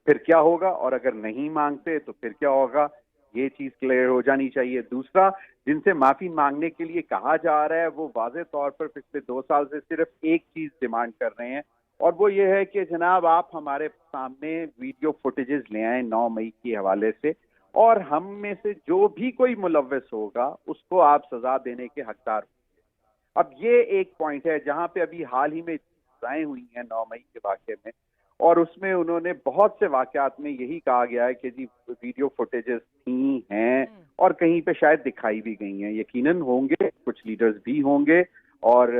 फिर क्या होगा, और अगर नहीं मांगते तो फिर क्या होगा, ये चीज क्लियर हो जानी चाहिए। दूसरा, जिनसे माफी मांगने के लिए कहा जा रहा है वो वाज़ेह तौर पर पिछले 2 साल से सिर्फ एक चीज डिमांड कर रहे हैं, और वो ये है कि जनाब आप हमारे सामने वीडियो फुटेजेस ले आए 9 मई के हवाले से, और हम में से जो भी कोई मुलव्वस होगा उसको आप सजा देने के हकदार होंगे। अब ये एक पॉइंट है जहां पे अभी हाल ही में सजाएं हुई हैं 9 मई के वाक़े में, और उसमें उन्होंने बहुत से वाक़यात में यही कहा गया है कि जी वीडियो फुटेजेस थी हैं और कहीं पे शायद दिखाई भी गई हैं। यकीनन होंगे, कुछ लीडर्स भी होंगे, और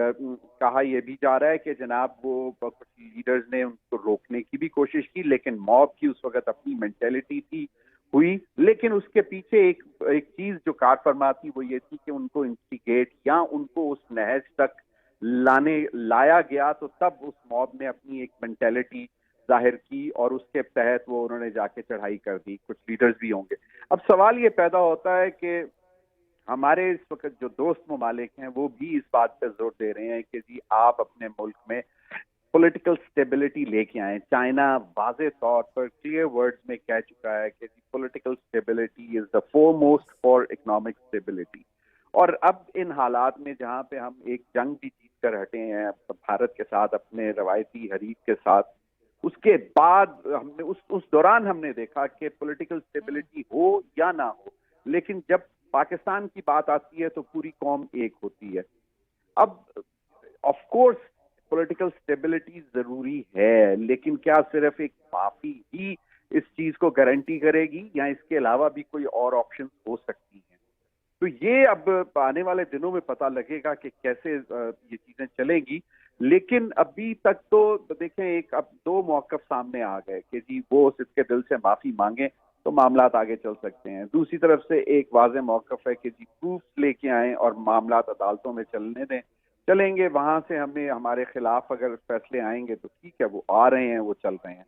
कहा यह भी जा रहा है कि जनाब वो कुछ लीडर्स ने उनको रोकने की भी कोशिश की, लेकिन मॉब की उस वक्त अपनी मेंटेलिटी थी हुई, लेकिन उसके पीछे एक चीज जो कार फरमा थी वो ये थी कि उनको इंस्टिगेट या उनको उस नहज तक लाया गया, तो तब उस मॉब ने अपनी एक मेंटेलिटी जाहिर की और उसके तहत वो उन्होंने जाके चढ़ाई कर दी। कुछ लीडर्स भी होंगे। अब सवाल ये पैदा होता है कि हमारे इस वक्त जो दोस्त ममालिक हैं वो भी इस बात पे जोर दे रहे हैं कि जी आप अपने मुल्क में पॉलिटिकल स्टेबिलिटी लेके आए। चाइना वाज़ेह तौर पर क्लियर वर्ड्स में कह चुका है कि जी political stability is the foremost for economic stability. और अब इन हालात में जहां पे हम एक जंग भी जीत कर हटे हैं भारत के साथ, अपने रवायती हरीफ के साथ, उसके बाद हमने उस दौरान हमने देखा कि पॉलिटिकल स्टेबिलिटी हो या ना हो, लेकिन जब पाकिस्तान की बात आती है तो पूरी कौम एक होती है। अब ऑफ कोर्स पॉलिटिकल स्टेबिलिटी जरूरी है, लेकिन क्या सिर्फ एक माफी ही इस चीज को गारंटी करेगी या इसके अलावा भी कोई और ऑप्शन हो सकती हैं? तो ये अब आने वाले दिनों में पता लगेगा कि कैसे ये चीजें चलेगी। लेकिन अभी तक तो देखें, एक अब 2 मौक़िफ़ सामने आ गए कि जी वो इसके दिल से माफी मांगे तो मामलात आगे चल सकते हैं। दूसरी तरफ से एक वाज़ेह मौक़िफ़ है कि जी प्रूफ लेके आएं और मामलात अदालतों में चलने दें, चलेंगे, वहां से हमें हमारे खिलाफ अगर फैसले आएंगे तो ठीक है, वो आ रहे हैं, वो चल रहे हैं।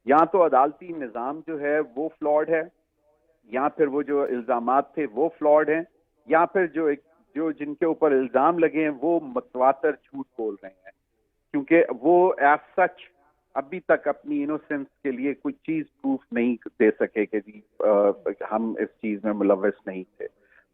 या तो अदालती निज़ाम जो है वो फ्लॉड है, या फिर वो जो इल्जामात थे वो फ्लॉड हैं, या फिर जो जिनके ऊपर इल्जाम लगे हैं वो मतवातर झूठ बोल रहे हैं, क्योंकि वो एज सच अभी तक अपनी इनोसेंस के लिए कोई चीज प्रूफ नहीं दे सके कि जी हम इस चीज में मुलव्वस नहीं थे।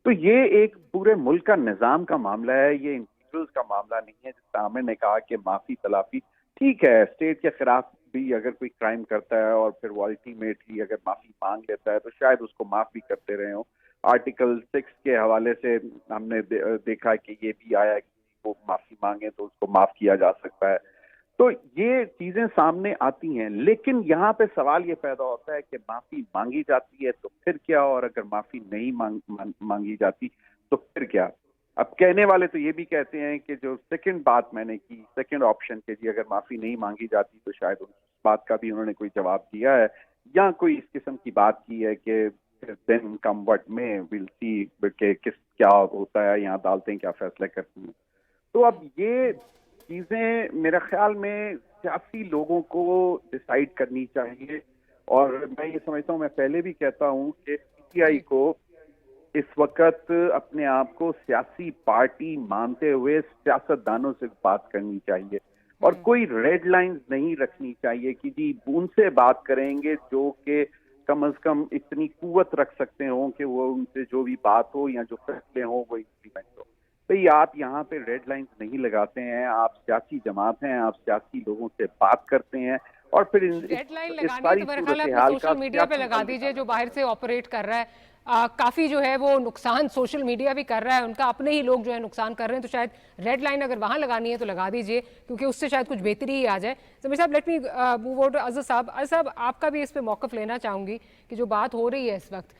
तो ये एक पूरे मुल्क का निजाम का मामला है, ये इंडिविजुअल्स का मामला नहीं है। जिस आमिर ने कहा कि माफी तलाफी, ठीक है, स्टेट के खिलाफ भी अगर कोई क्राइम करता है और फिर वो अल्टीमेटली अगर माफी मांग लेता है तो शायद उसको माफ भी करते रहे हो। आर्टिकल 6 के हवाले से हमने देखा कि ये भी आया कि वो माफी मांगे तो उसको माफ किया जा सकता है। तो ये चीजें सामने आती हैं, लेकिन यहाँ पे सवाल ये पैदा होता है कि माफी मांगी जाती है तो फिर क्या, और अगर माफी नहीं मांगी जाती तो फिर क्या? अब कहने वाले तो ये भी कहते हैं कि जो सेकंड बात मैंने की, सेकंड ऑप्शन के जी अगर माफी नहीं मांगी जाती तो शायद उस बात का भी उन्होंने कोई जवाब दिया है या कोई इस किस्म की बात की है कि देन कम व्हाट में विल सी कि क्या होता है, यहाँ अदालतें क्या फैसले करती हैं। तो अब ये चीजें मेरे ख्याल में सियासी लोगों को डिसाइड करनी चाहिए, और मैं ये समझता हूँ, मैं पहले भी कहता हूँ कि पीटीआई को इस वक्त अपने आप को सियासी पार्टी मानते हुए सियासतदानों से बात करनी चाहिए, और कोई रेड लाइंस नहीं रखनी चाहिए कि जी उनसे बात करेंगे जो कि कम अज कम इतनी कुव्वत रख सकते हो कि वो उनसे जो भी बात हो या जो फैसले हो वो इम्प्लीमेंट हो। भाई आप यहाँ पे रेड लाइंस नहीं लगाते हैं, आप सियासी जमात हैं, आप सियासी लोगों से बात करते हैं, और फिर रेड लाइन लगानी है तो मेरे ख्याल आप सोशल मीडिया पे लगा दीजिए। जो बाहर से ऑपरेट कर रहा है काफी जो है वो नुकसान सोशल मीडिया भी कर रहा है, उनका अपने ही लोग जो है नुकसान कर रहे हैं, तो शायद रेड लाइन अगर वहां लगानी है तो लगा दीजिए, क्योंकि उससे शायद कुछ बेहतरी ही आ जाए। समीर साहब, let me move on to Azhar साहब। अज़हर साहब, आपका भी इस पे मौक़िफ़ लेना चाहूंगी कि जो बात हो रही है इस वक्त,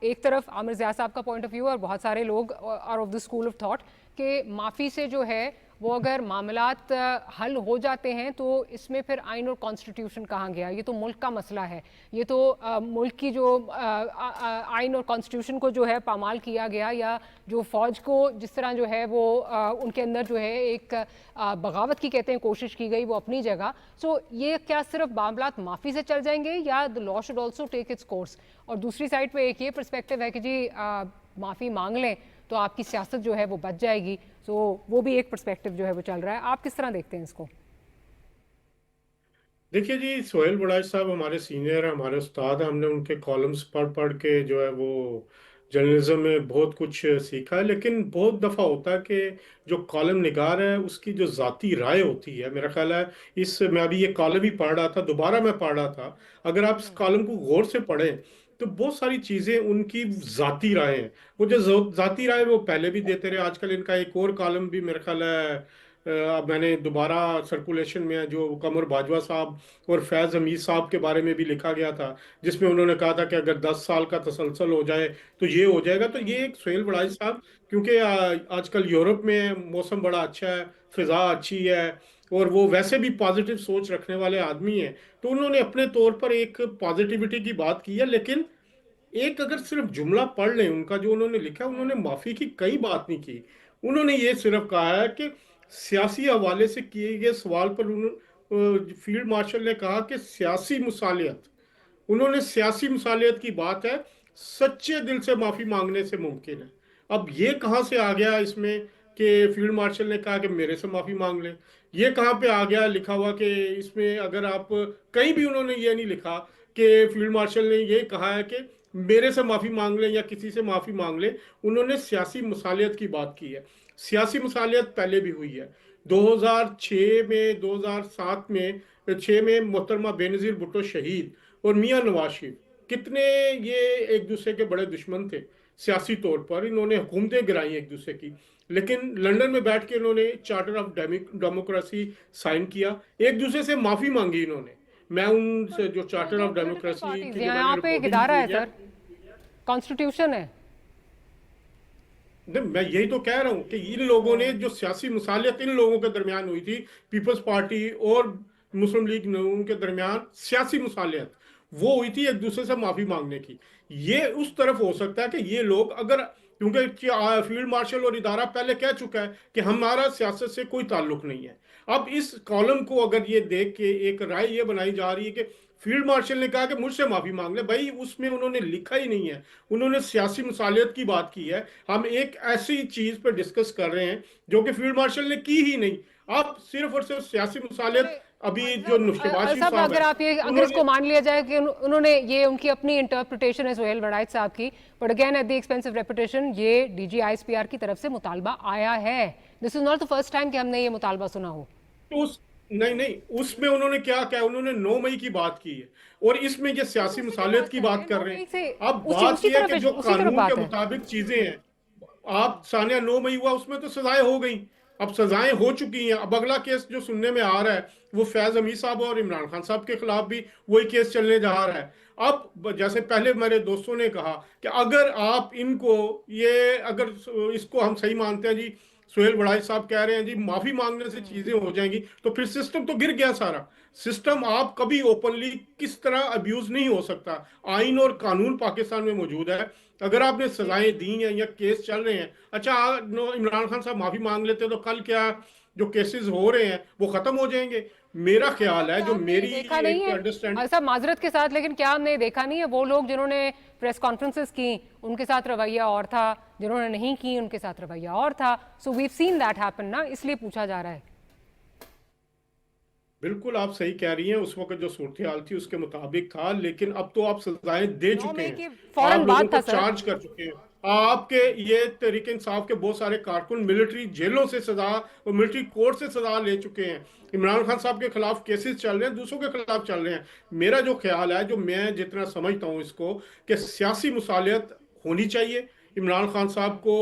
एक तरफ आमिर ज़िया साहब का पॉइंट ऑफ व्यू और बहुत सारे लोग are of the school of thought कि माफ़ी से जो है وہ اگر معاملات حل ہو جاتے ہیں تو اس میں پھر آئین اور کانسٹیٹیوشن کہاں گیا؟ یہ تو ملک کا مسئلہ ہے، یہ تو ملک کی جو آئین اور کانسٹیٹیوشن کو جو ہے پامال کیا گیا، یا جو فوج کو جس طرح جو ہے وہ ان کے اندر جو ہے ایک بغاوت کی کہتے ہیں کوشش کی گئی، وہ اپنی جگہ. سو یہ کیا صرف معاملات معافی سے چل جائیں گے یا the law should also take its course؟ اور دوسری سائڈ پہ ایک یہ پرسپیکٹیو ہے کہ جی معافی مانگ لیں تو آپ کی سیاست جو ہے وہ بچ جائے گی. سو وہ بھی ایک پرسپیکٹیو جو ہے وہ چل رہا ہے. آپ کس طرح دیکھتے ہیں اس کو؟ دیکھیے جی، سہیل بڑائی صاحب ہمارے سینئر ہیں، ہمارے استاد ہیں، ہم نے ان کے کالمز پڑھ پڑھ کے جو ہے وہ جرنلزم میں بہت کچھ سیکھا ہے. لیکن بہت دفعہ ہوتا ہے کہ جو کالم نگار ہے اس کی جو ذاتی رائے ہوتی ہے، میرا خیال ہے میں ابھی یہ کالم ہی پڑھ رہا تھا، دوبارہ میں پڑھ رہا تھا، اگر آپ اس کالم کو غور سے پڑھیں تو بہت ساری چیزیں ان کی ذاتی رائے ہیں. وہ جو ذاتی رائے وہ پہلے بھی دیتے رہے. آج کل ان کا ایک اور کالم بھی میرا خیال ہے میں نے دوبارہ سرکولیشن میں جو قمر باجوہ صاحب اور فیض حمید صاحب کے بارے میں بھی لکھا گیا تھا، جس میں انہوں نے کہا تھا کہ اگر 10 سال کا تسلسل ہو جائے تو یہ ہو جائے گا. تو یہ ایک سہیل بڑائی صاحب، کیونکہ آج کل یورپ میں موسم بڑا اچھا ہے، فضا اچھی ہے، اور وہ ویسے بھی پازیٹیو سوچ رکھنے والے آدمی ہیں، تو انہوں نے اپنے طور پر ایک پازیٹیوٹی کی بات کی ہے. لیکن ایک اگر صرف جملہ پڑھ لیں ان کا جو انہوں نے لکھا، انہوں نے معافی کی کئی بات نہیں کی. انہوں نے یہ صرف کہا ہے کہ سیاسی حوالے سے کیے گئے سوال پر فیلڈ مارشل نے کہا کہ سیاسی مصالحت، انہوں نے سیاسی مصالحت کی بات ہے، سچے دل سے معافی مانگنے سے ممکن ہے. اب یہ کہاں سے آ گیا اس میں کہ فیلڈ مارشل نے کہا کہ میرے سے معافی مانگ لیں؟ یہ کہاں پہ آ گیا لکھا ہوا کہ اس میں اگر آپ کہیں بھی انہوں نے یہ نہیں لکھا کہ فیلڈ مارشل نے یہ کہا ہے کہ میرے سے معافی مانگ لیں یا کسی سے معافی مانگ لیں. انہوں نے سیاسی مصالحت کی بات کی ہے. سیاسی مصالحت پہلے بھی ہوئی ہے. 2006 میں 2007 میں 6 میں محترمہ بینظیر بھٹو شہید اور میاں نواز شریف کتنے یہ ایک دوسرے کے بڑے دشمن تھے سیاسی طور پر. انہوں نے حکومتیں گرائی ایک دوسرے کی، لیکن لندن میں بیٹھ کے انہوں نے چارٹر آف ڈیموکریسی سائن کیا، ایک دوسرے سے معافی مانگی انہوں نے. میں ان سے جو چارٹر آف ڈیموکریسی کی یہاں پہ ایک ادارہ ہے سر، کانسٹیٹیوشن ہے. میں یہی تو کہہ رہا ہوں کہ ان لوگوں نے جو سیاسی مصالحت ان لوگوں کے درمیان ہوئی تھی، پیپلز پارٹی اور مسلم لیگ نون کے درمیان سیاسی مصالحت وہ ہوئی تھی ایک دوسرے سے معافی مانگنے کی. یہ اس طرف ہو سکتا ہے کہ یہ لوگ اگر، کیونکہ فیلڈ مارشل اور ادارہ پہلے کہہ چکا ہے کہ ہمارا سیاست سے کوئی تعلق نہیں ہے. اب اس کالم کو اگر یہ دیکھ کے ایک رائے یہ بنائی جا رہی ہے کہ فیلڈ مارشل نے کہا کہ مجھ سے معافی مانگ لیں، بھائی اس میں انہوں نے لکھا ہی نہیں ہے. انہوں نے سیاسی مصالحت کی بات کی ہے. ہم ایک ایسی چیز پہ ڈسکس کر رہے ہیں جو کہ فیلڈ مارشل نے کی ہی نہیں. آپ صرف اور صرف سیاسی مصالحت ابھی جو نشتباز شریف صاحب اگر آپ یہ اگر اس کو مان لیا جائے کہ انہوں نے یہ ان کی اپنی انٹرپریٹیشن ہے سہیل بڑائی صاحب کی، but again at the expense of reputation یہ D G I S P R کی طرف سے مطالبہ آیا ہے. This is not the first time کہ ہم نے یہ مطالبہ سنا ہو. نہیں اس میں انہوں نے کیا کہا، انہوں نے 9 مئی کی بات کی ہے اور اس میں یہ سیاسی مصالحت کی بات کر ررہے ہیں. اب بات یہ ہے کہ جو قانون کے مطابق چیزیں ہیں، آپ ثانیہ 9 مئی ہوا، اس میں تو سزائیں ہو گئیں، اب سزائیں ہو چکی ہیں. اب اگلا کیس جو سننے میں آ رہا ہے وہ فیض حمید صاحب اور عمران خان صاحب کے خلاف بھی وہی کیس چلنے جا رہا ہے. اب جیسے پہلے میرے دوستوں نے کہا کہ اگر آپ ان کو اگر اس کو ہم صحیح مانتے ہیں، جی سہیل بڑائی صاحب کہہ رہے ہیں جی معافی مانگنے سے چیزیں ہو جائیں گی، تو پھر سسٹم تو گر گیا سارا. سسٹم آپ کبھی اوپنلی کس طرح ابیوز نہیں ہو سکتا. آئین اور قانون پاکستان میں موجود ہے. اگر آپ نے سزائیں دی ہیں یا کیس چل رہے ہیں، اچھا عمران خان صاحب معافی مانگ لیتے تو کل کیا جو کیسز ہو رہے ہیں وہ ختم ہو جائیں گے. میرا خیال ہے جو میری انڈرسٹینڈ صاحب معذرت کے ساتھ، لیکن کیا ہم نے دیکھا نہیں ہے وہ لوگ جنہوں نے پریس کانفرنسز کی ان کے ساتھ رویہ اور تھا، جنہوں نے نہیں کی ان کے ساتھ رویہ اور تھا. So we've seen that happen نا، اس لیے پوچھا جا رہا ہے. بالکل آپ صحیح کہہ رہی ہیں، اس وقت جو صورتحال تھی اس کے مطابق تھا، لیکن اب تو آپ سزائیں دے چکے ہیں، آپ لوگوں کو چارج کر چکے ہیں. آپ کے یہ تحریک انصاف کے بہت سارے کارکن ملٹری جیلوں سے سزا اور ملٹری کورٹ سے سزا لے چکے ہیں. عمران خان صاحب کے خلاف کیسز چل رہے ہیں، دوسروں کے خلاف چل رہے ہیں. میرا جو خیال ہے، جو میں جتنا سمجھتا ہوں اس کو، کہ سیاسی مصالحت ہونی چاہیے. عمران خان صاحب کو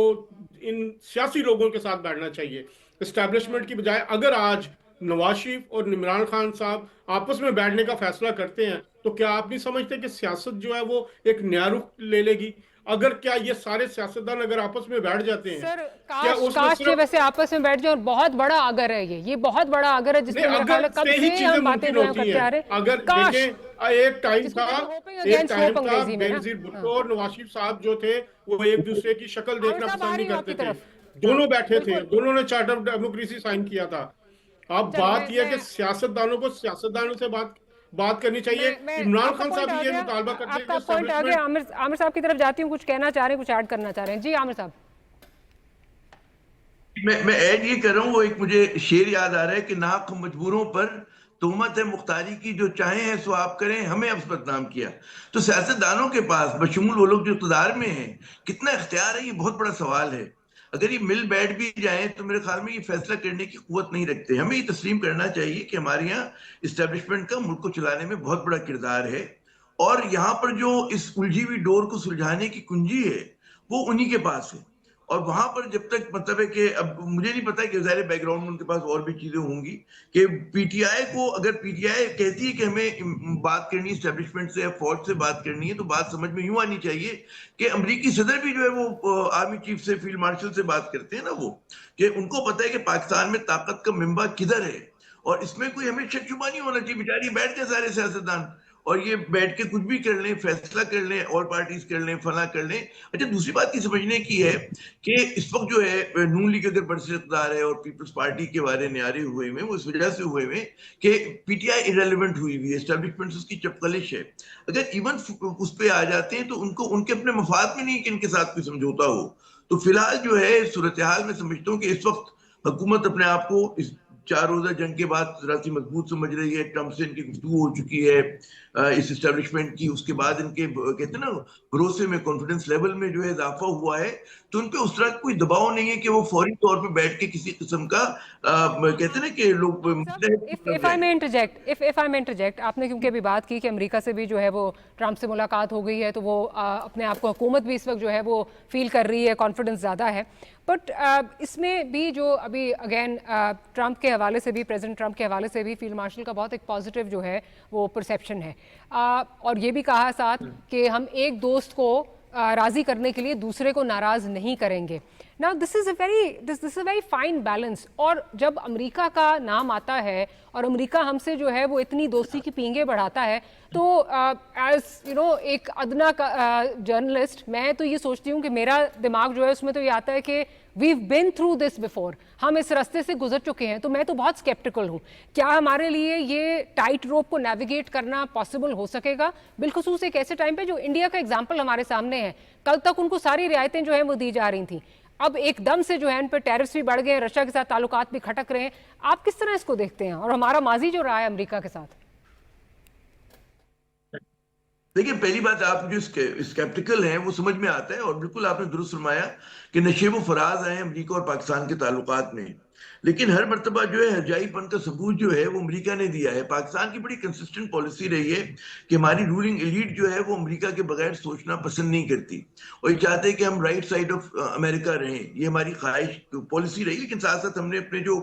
ان سیاسی لوگوں کے ساتھ بیٹھنا چاہیے اسٹیبلشمنٹ کی بجائے. اگر آج نواز شریف اور عمران خان صاحب آپس میں بیٹھنے کا فیصلہ کرتے ہیں تو کیا آپ نہیں سمجھتے کہ سیاست جو ہے وہ ایک نیا رخ لے لے گی؟ اگر کیا یہ سارے سیاستدان اگر آپس میں بیٹھ جاتے ہیں سر کیا اس میں کاش صرف کے ویسے آپس میں بیٹھ جائیں، اور بہت بڑا اگر ہے یہ بہت بڑا اگر ہے جس میں میرے خیال ہے کب سے ہی سے چیزیں ہم باتیں ممکن جو ہیں ہوتی کرتے آ ہیں. رہے ہیں. اگر کاش دیکھیں ایک ٹائم جس کو تھا hoping against hope انگریزی میں نا. بینظیر بھٹو اور نواز شریف صاحب جو تھے وہ ایک دوسرے کی شکل دیکھنا صاحب آ پسند رہی نہیں ہوں آپ کرتے کی تھے. طرف. دونوں بیٹھے تھے, بالکل. دونوں نے چارٹر آف ڈیموکریسی سائن کیا تھا. اب چلو بات یہ ہے کہ میں سیاستدانوں کو سیاستدانوں سے بات کرنی چاہیے. عمران آپ کا خان پوائنٹ صاحب آ یہ گیا، مطالبہ کرتے آپ ہیں کا کہ پوائنٹ آ گیا. اسٹیبلشمنٹ عامر صاحب کی طرف جاتی ہوں، کچھ کہنا چاہ رہے ہیں، کچھ ایڈ کرنا چاہ رہے ہیں. جی عامر صاحب. میں ایڈ یہ کر رہا ہوں، وہ ایک مجھے شعر یاد آ رہا ہے کہ ناحق مجبوروں پر تہمت ہے مختاری کی، جو چاہیں ہیں سو آپ کریں، ہمیں اب بدنام کیا. تو سیاستدانوں کے پاس بشمول وہ لوگ جو اقتدار میں ہیں کتنا اختیار ہے، یہ بہت بڑا سوال ہے. اگر یہ مل بیٹھ بھی جائیں تو میرے خیال میں یہ فیصلہ کرنے کی قوت نہیں رکھتے. ہمیں یہ تسلیم کرنا چاہیے کہ ہمارے یہاں اسٹیبلشمنٹ کا ملک کو چلانے میں بہت بڑا کردار ہے، اور یہاں پر جو اس الجھی ہوئی ڈور کو سلجھانے کی کنجی ہے وہ انہی کے پاس ہے. اور وہاں پر جب تک مطلب ہے کہ اب مجھے نہیں پتا کہ ظاہر بیک گراؤنڈ میں ان کے پاس اور بھی چیزیں ہوں گی کہ پی ٹی آئی کو، اگر پی ٹی آئی کہتی ہے کہ ہمیں بات کرنی اسٹیبلشمنٹ سے یا فوج سے بات کرنی ہے، تو بات سمجھ میں یوں آنی چاہیے کہ امریکی صدر بھی جو ہے وہ آرمی چیف سے، فیلڈ مارشل سے بات کرتے ہیں نا، وہ کہ ان کو پتا ہے کہ پاکستان میں طاقت کا منبع کدھر ہے، اور اس میں کوئی ہمیں شک شبہ نہیں ہونا چاہیے. بیچاری بیٹھ کے سارے سیاستدان اور یہ بیٹھ کے کچھ بھی کر لیں، فیصلہ کر لیں، اور پارٹیز کر لیں، فلاں کر لیں. اچھا دوسری بات کی سمجھنے کی ہے کہ اس وقت جو ہے نون لیگ اگر برسر اقتدار ہے اور پیپلز پارٹی کے بارے نعرے ہوئے ہوئے، وہ اس وجہ سے ہوئے ہوئے کہ پی ٹی آئی ارریلیونٹ ہوئی ہوئی ہے، اسٹیبلشمنٹ اس کی چپکلش ہے. اگر ایون اس پہ آ جاتے ہیں تو ان کے اپنے مفاد میں نہیں کہ ان کے ساتھ کوئی سمجھوتا ہو. تو فی الحال جو ہے صورتحال میں سمجھتا ہوں کہ اس وقت حکومت اپنے آپ کو اس 4 روزہ جنگ کے بعد ذرا سی مضبوط سمجھ رہی ہے. ٹرمپ سے ان کی گفتگو ہو چکی ہے اس اسٹیبلشمنٹ کی، اس کے بعد ان کے کہتے ہیں نا بھروسے میں، کانفیڈنس لیول میں جو ہے اضافہ ہوا ہے. تو ان پہ اس طرح کوئی دباؤ نہیں ہے کہ وہ فوری طور پہ بیٹھ کے کسی قسم کا کہتے ہیں نا کہ لوگ if I may interject, آپ نے کیونکہ ابھی بات کی کہ امریکہ سے بھی جو ہے وہ ٹرمپ سے ملاقات ہو گئی ہے، تو وہ اپنے آپ کو حکومت بھی اس وقت جو ہے وہ فیل کر رہی ہے، کانفیڈنس زیادہ ہے. بٹ اس میں بھی جو ابھی اگین ٹرمپ کے حوالے سے بھی، پریزیڈنٹ ٹرمپ کے حوالے سے بھی فیلڈ مارشل کا بہت ایک پازیٹیو جو ہے وہ پرسیپشن ہے، اور یہ بھی کہا ساتھ کہ ہم ایک دوست کو راضی کرنے کے لیے دوسرے کو ناراض نہیں کریں گے. Now this is a very fine balance. اور جب امریکہ کا نام آتا ہے اور امریکہ ہم سے جو ہے وہ اتنی دوستی کی پینگیں بڑھاتا ہے، تو ایز یو نو ایک ادنا جرنلسٹ میں تو یہ سوچتی ہوں کہ میرا دماغ جو ہے اس میں تو یہ آتا ہے کہ we've been through this before، ہم اس راستے سے گزر چکے ہیں. تو میں تو بہت سکیپٹیکل ہوں، کیا ہمارے لیے یہ ٹائٹ روپ کو نیویگیٹ کرنا پاسبل ہو سکے گا، بالخصوص ایک ایسے ٹائم پہ جو انڈیا کا ایگزامپل ہمارے سامنے ہے. کل تک ان کو ساری رعایتیں جو ہیں وہ دی جا رہی تھیں، اب ایک دم سے جو ہے ان پہ ٹیرفس بھی بڑھ گئے ہیں، رشیا کے ساتھ تعلقات بھی کھٹک رہے ہیں. آپ کس طرح اس کو دیکھتے ہیں، اور ہمارا ماضی جو رہا ہے امریکہ کے ساتھ؟ دیکھیں پہلی بات، آپ جو اسکیپٹیکل ہیں وہ سمجھ میں آتا ہے، اور بالکل آپ نے درست فرمایا کہ نشیب و فراز ہیں امریکہ اور پاکستان کے تعلقات میں. لیکن ہر مرتبہ جو ہے ہرجائی پن کا ثبوت جو ہے وہ امریکہ نے دیا ہے. پاکستان کی بڑی کنسسٹنٹ پالیسی رہی ہے کہ ہماری رولنگ ایلیٹ جو ہے وہ امریکہ کے بغیر سوچنا پسند نہیں کرتی، اور یہ چاہتے ہیں کہ ہم رائٹ سائڈ آف امریکہ رہیں. یہ ہماری خواہش پالیسی رہی. لیکن ساتھ ساتھ ہم نے اپنے جو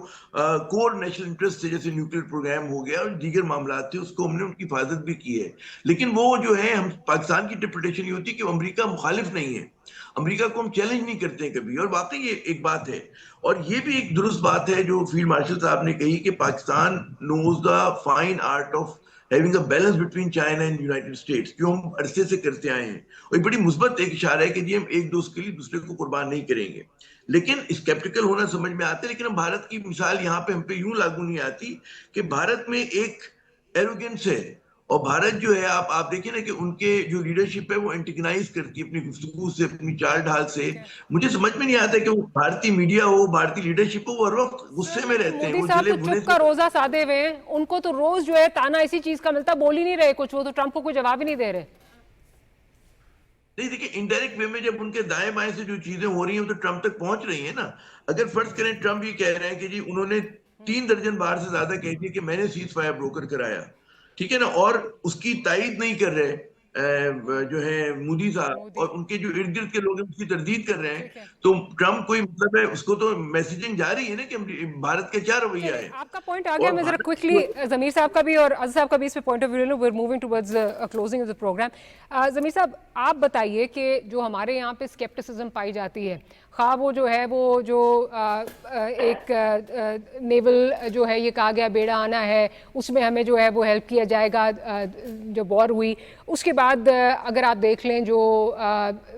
کور نیشنل انٹرسٹ تھے، جیسے نیوکلیر پروگرام ہو گیا اور دیگر معاملات تھے، اس کو ہم نے ان کی حفاظت بھی کی ہے. لیکن وہ جو ہے ہم پاکستان کی انٹرپریٹیشن یہ ہوتی ہے کہ امریکہ مخالف نہیں ہے، امریکہ کو ہم چیلنج نہیں کرتے کبھی. اور واقعی یہ ایک بات ہے، اور یہ بھی ایک درست بات ہے جو فیلڈ مارشل صاحب نے کہی کہ Pakistan knows the fine art of having a balance between China and United States, جو ہم عرصے سے کرتے آئے ہیں. اور یہ بڑی مثبت ایک اشارہ ہے کہ جی ہم ایک دوست کے لیے دوسرے کو قربان نہیں کریں گے. لیکن اسکیپٹیکل ہونا سمجھ میں آتا ہے. لیکن ہم بھارت کی مثال یہاں پہ ہم پہ یوں لاگو نہیں آتی کہ بھارت میں ایک ایروگنس ہے، اور بھارت جو ہے آپ دیکھیں نا کہ ان کے جو لیڈرشپ ہے وہ انٹیگنائز کرتی ہے اپنی گفتگو سے، اپنی چال ڈھال سے. مجھے سمجھ میں نہیں آتا کہ وہ بھارتی میڈیا ہو، بھارتی لیڈرشپ ہو، وہ ہر وقت غصے میں رہتے ہیں. مودی وہ صاحب جلے تو بھنے چپ کا روزہ سادے ہوئے ہیں، ان کو تو روز جو ہے تانا اسی چیز کا ملتا، بول ہی نہیں رہے کچھ، وہ تو ٹرمپ کو کوئی جواب ہی نہیں دے رہے. نہیں دیکھیں انڈائریکٹ وے میں جب ان کے دائیں بائیں سے جو چیزیں ہو رہی ہیں وہ تو ٹرمپ تک پہنچ رہی ہیں نا. اگر فرض کریں ٹرمپ یہ کہہ رہے ہیں کہ جی انہوں نے 3 درجن بار سے زیادہ کہہ دیا کہ میں نے سیز فائر بروکر کرایا، ٹھیک ہے نا، اور اس کی تائید نہیں کر رہے، جو ہے مودی صاحب مودی اور ان کے جو ارد گرد کے لوگ ہیں اس کی تردید کر رہے ہیں، ٹھیک ہے تو ٹرمپ کوئی مطلب ہے، اس کو تو میسیجنگ جا رہی ہے نا کہ بھارت کا کیا رویہ چلیے ہے، آپ کا پوائنٹ آ گیا. اور میں ذرا بھارت کوئکلی ضمیر صاحب کا بھی اور عزیز صاحب کا بھی اس پہ پوائنٹ آف ویو لے لوں. We are moving towards closing of the programme. Zameer صاحب آپ بتائیے کہ جو ہمارے یہاں پہ اسکیپٹسزم پائی جاتی ہے، خواہ وہ جو ہے وہ جو ایک نیول جو ہے یہ کہا گیا بیڑا آنا ہے، اس میں ہمیں جو ہے وہ ہیلپ کیا جائے گا جو وار ہوئی، اس کے بعد اگر آپ دیکھ لیں جو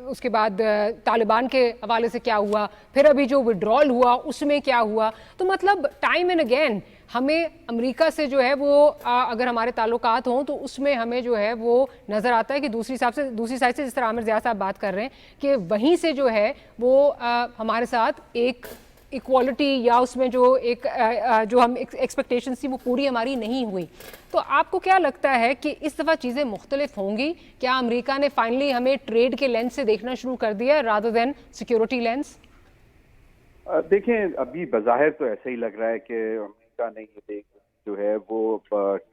اس کے بعد طالبان کے حوالے سے کیا ہوا، پھر ابھی جو وڈرال ہوا اس میں کیا ہوا. تو مطلب ٹائم اینڈ اگین ہمیں امریکہ سے جو ہے وہ اگر ہمارے تعلقات ہوں تو اس میں ہمیں جو ہے وہ نظر آتا ہے کہ دوسری سائڈ سے جس طرح عامر ضیاء صاحب بات کر رہے ہیں کہ وہیں سے جو ہے وہ ہمارے ساتھ ایک ایکوالٹی یا اس میں جو ایک جو ہم ایکسپیکٹیشنز تھی وہ پوری ہماری نہیں ہوئی. تو آپ کو کیا لگتا ہے کہ اس دفعہ چیزیں مختلف ہوں گی؟ کیا امریکہ نے فائنلی ہمیں ٹریڈ کے لینس سے دیکھنا شروع کر دیا رادر دین سیکیورٹی لینس؟ دیکھیں ابھی بظاہر تو ایسا ہی لگ رہا ہے کہ امریکہ نے یہ جو ہے وہ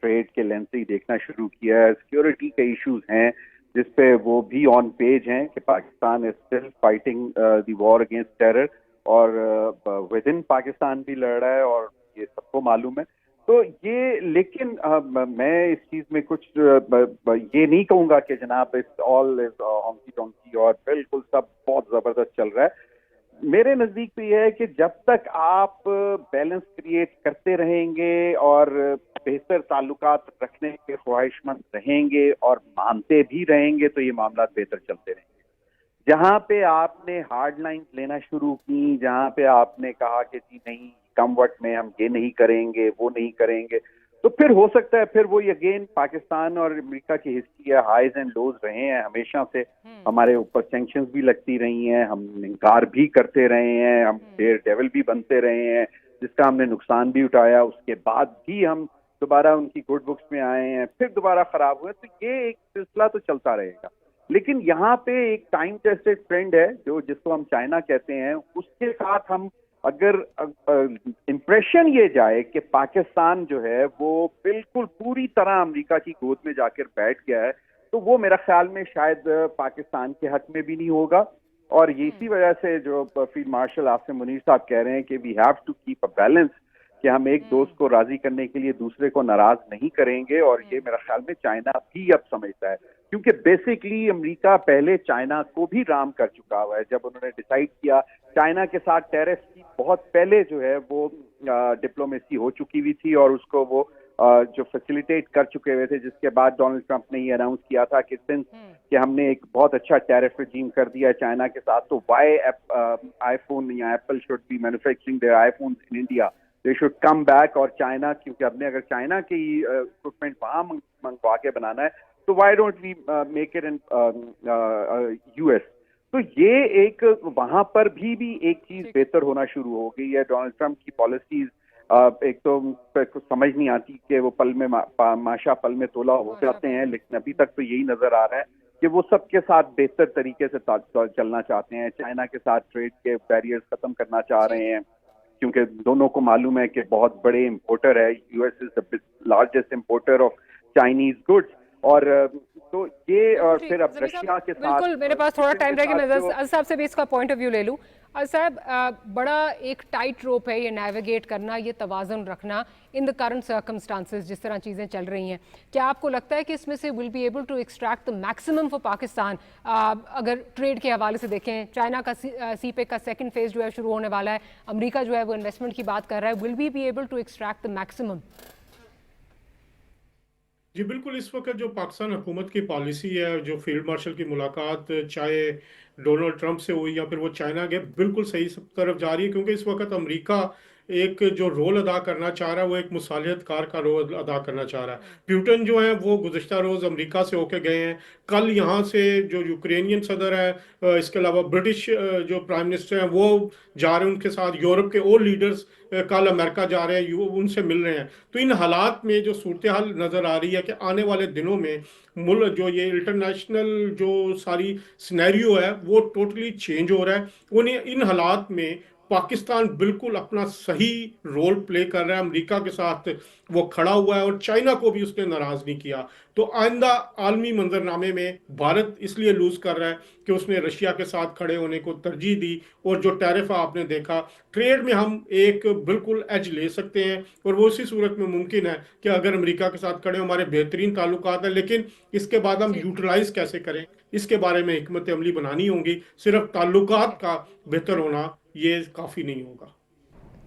ٹریڈ کے لینس سے ہی دیکھنا شروع کیا ہے. سیکیورٹی کے ایشوز ہیں جس پہ وہ بھی آن پیج ہیں کہ Pakistan is still fighting the war against terror اور ود ان پاکستان بھی لڑ رہا ہے اور یہ سب کو معلوم ہے. تو یہ لیکن میں اس چیز میں کچھ یہ نہیں کہوں گا کہ جناب آل از ہانکی ٹانکی اور بالکل سب بہت زبردست چل رہا ہے. میرے نزدیک تو یہ ہے کہ جب تک آپ بیلنس کریٹ کرتے رہیں گے اور بہتر تعلقات رکھنے کے خواہش مند رہیں گے اور مانتے بھی رہیں گے تو یہ معاملات بہتر چلتے رہیں گے. جہاں پہ آپ نے ہارڈ لائنز لینا شروع کی، جہاں پہ آپ نے کہا کہ جی نہیں کم وقت میں ہم یہ نہیں کریں گے وہ نہیں کریں گے، تو پھر ہو سکتا ہے پھر وہ اگین پاکستان اور امریکہ کی ہسٹری ہے، ہائیز اینڈ لوز رہے ہیں ہمیشہ سے. ہمارے اوپر سینکشنز بھی لگتی رہی ہیں، ہم انکار بھی کرتے رہے ہیں، ہم ڈیئر ڈیول بھی بنتے رہے ہیں جس کا ہم نے نقصان بھی اٹھایا. اس کے بعد بھی ہم دوبارہ ان کی گڈ بکس میں آئے ہیں، پھر دوبارہ خراب ہوئے. تو یہ ایک سلسلہ تو چلتا رہے گا. لیکن یہاں پہ ایک ٹائم ٹیسٹڈ ٹرینڈ ہے جو جس کو ہم چائنا کہتے ہیں، اس کے ساتھ ہم اگر امپریشن یہ جائے کہ پاکستان جو ہے وہ بالکل پوری طرح امریکہ کی گود میں جا کر بیٹھ گیا ہے، تو وہ میرا خیال میں شاید پاکستان کے حق میں بھی نہیں ہوگا. اور اسی وجہ سے جو فیلڈ مارشل عاصم منیر صاحب کہہ رہے ہیں کہ we have to keep a balance, کہ ہم ایک دوست کو راضی کرنے کے لیے دوسرے کو ناراض نہیں کریں گے. اور یہ میرا خیال میں چائنا بھی اب سمجھتا ہے، کیونکہ بیسکلی امریکہ پہلے چائنا کو بھی رام کر چکا ہوا ہے. جب انہوں نے ڈیسائیڈ کیا چائنا کے ساتھ ٹیرف کی بہت پہلے جو ہے وہ ڈپلومیسی ہو چکی ہوئی تھی اور اس کو وہ جو فیسیلیٹیٹ کر چکے ہوئے تھے، جس کے بعد ڈونلڈ ٹرمپ نے یہ اناؤنس کیا تھا کہ سنس کہ ہم نے ایک بہت اچھا ٹیرف رجیم کر دیا ہے چائنا کے ساتھ، تو وائی آئی فون یا Apple should be manufacturing their iPhones in India, they should come back. اور چائنا کیونکہ ہم نے اگر چائنا کی اکوپمنٹ وہاں منگوا کے بنانا ہے تو why don't we make it in U S. تو یہ ایک وہاں پر بھی ایک چیز بہتر ہونا شروع ہو گئی ہے. ڈونلڈ ٹرمپ کی پالیسیز ایک تو سمجھ نہیں آتی کہ وہ پل میں ماشا پل میں تولا ہو جاتے ہیں، لیکن ابھی تک تو یہی نظر آ رہا ہے کہ وہ سب کے ساتھ بہتر طریقے سے چلنا چاہتے ہیں. چائنا کے ساتھ ٹریڈ کے بیریئرز ختم کرنا چاہ رہے ہیں کیونکہ دونوں کو معلوم ہے کہ بہت بڑے امپورٹر ہے. U S is the largest importer of Chinese goods. اور تو یہ اور پھر اب رشیا کے ساتھ بالکل میرے پاس تھوڑا ٹائم رہے گا، میں عزیز صاحب سے بھی اس کا پوائنٹ آف ویو لے لوں. عزیز صاحب بڑا ایک ٹائٹ روپ ہے یہ نیویگیٹ کرنا، یہ توازن رکھنا ان دا کرنٹ سرکمسٹانسز جس طرح چیزیں چل رہی ہیں. کیا آپ کو لگتا ہے کہ اس میں سے will be able to extract the maximum for Pakistan? اگر ٹریڈ کے حوالے سے دیکھیں، چائنا کا سی پیک کا سیکنڈ فیز جو ہے شروع ہونے والا ہے، امریکہ جو ہے وہ انویسٹمنٹ کی بات کر رہا ہے، will be able to extract the maximum? جی بالکل. اس وقت جو پاکستان حکومت کی پالیسی ہے، جو فیلڈ مارشل کی ملاقات چاہے ڈونلڈ ٹرمپ سے ہوئی یا پھر وہ چائنا گئے، بالکل صحیح طرف جا رہی ہے. کیونکہ اس وقت امریکہ ایک جو رول ادا کرنا چاہ رہا ہے وہ ایک مصالحت کار کا رول ادا کرنا چاہ رہا ہے. پیوٹن جو ہیں وہ گزشتہ روز امریکہ سے ہو کے گئے ہیں. کل یہاں سے جو یوکرینین صدر ہے، اس کے علاوہ برٹش جو پرائم منسٹر ہیں وہ جا رہے ہیں ان کے ساتھ. یورپ کے اور لیڈرز کل امریکہ جا رہے ہیں، ان سے مل رہے ہیں. تو ان حالات میں جو صورتحال نظر آ رہی ہے کہ آنے والے دنوں میں ملک جو یہ انٹرنیشنل جو ساری سینیریو ہے وہ ٹوٹلی چینج ہو رہا ہے. ان حالات میں पाकिस्तान बिल्कुल अपना सही रोल प्ले कर रहा है, अमेरिका के साथ वो खड़ा हुआ है और चाइना को भी उसने नाराज नहीं किया। तो आइंदा आलमी मंजरनामे में भारत इसलिए लूज कर रहा है कि उसने रशिया के साथ खड़े होने को तरजीह दी, और जो टैरिफ आपने देखा, ट्रेड में हम एक बिल्कुल एज ले सकते हैं, और वो उसी सूरत में मुमकिन है कि अगर अमेरिका के साथ खड़े हमारे बेहतरीन ताल्लुकात हैं, लेकिन इसके बाद हम यूटिलाइज कैसे करें, इसके बारे में हिकमत अमली बनानी होगी। सिर्फ ताल्लुकात का बेहतर होना ये काफ़ी नहीं होगा।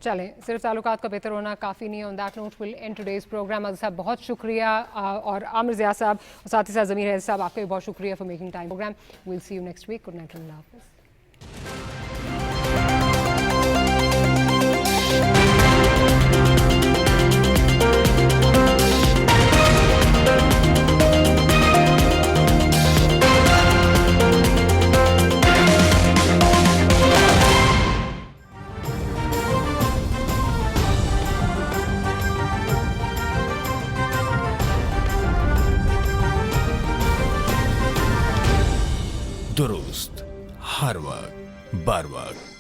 चलें, सिर्फ ताल्लुकात का बेहतर होना काफ़ी नहीं है। On that note will end today's programme. अज़ साहब बहुत शुक्रिया, और आमिर ज़िया साहब और साथ ही साथ ज़मीर हैदर साहब, आपका भी बहुत शुक्रिया for making time programme. Will see you next week. Good night, अल्लाह हाफ़िज़। दुरुस्त हर वक्त बर वक्त।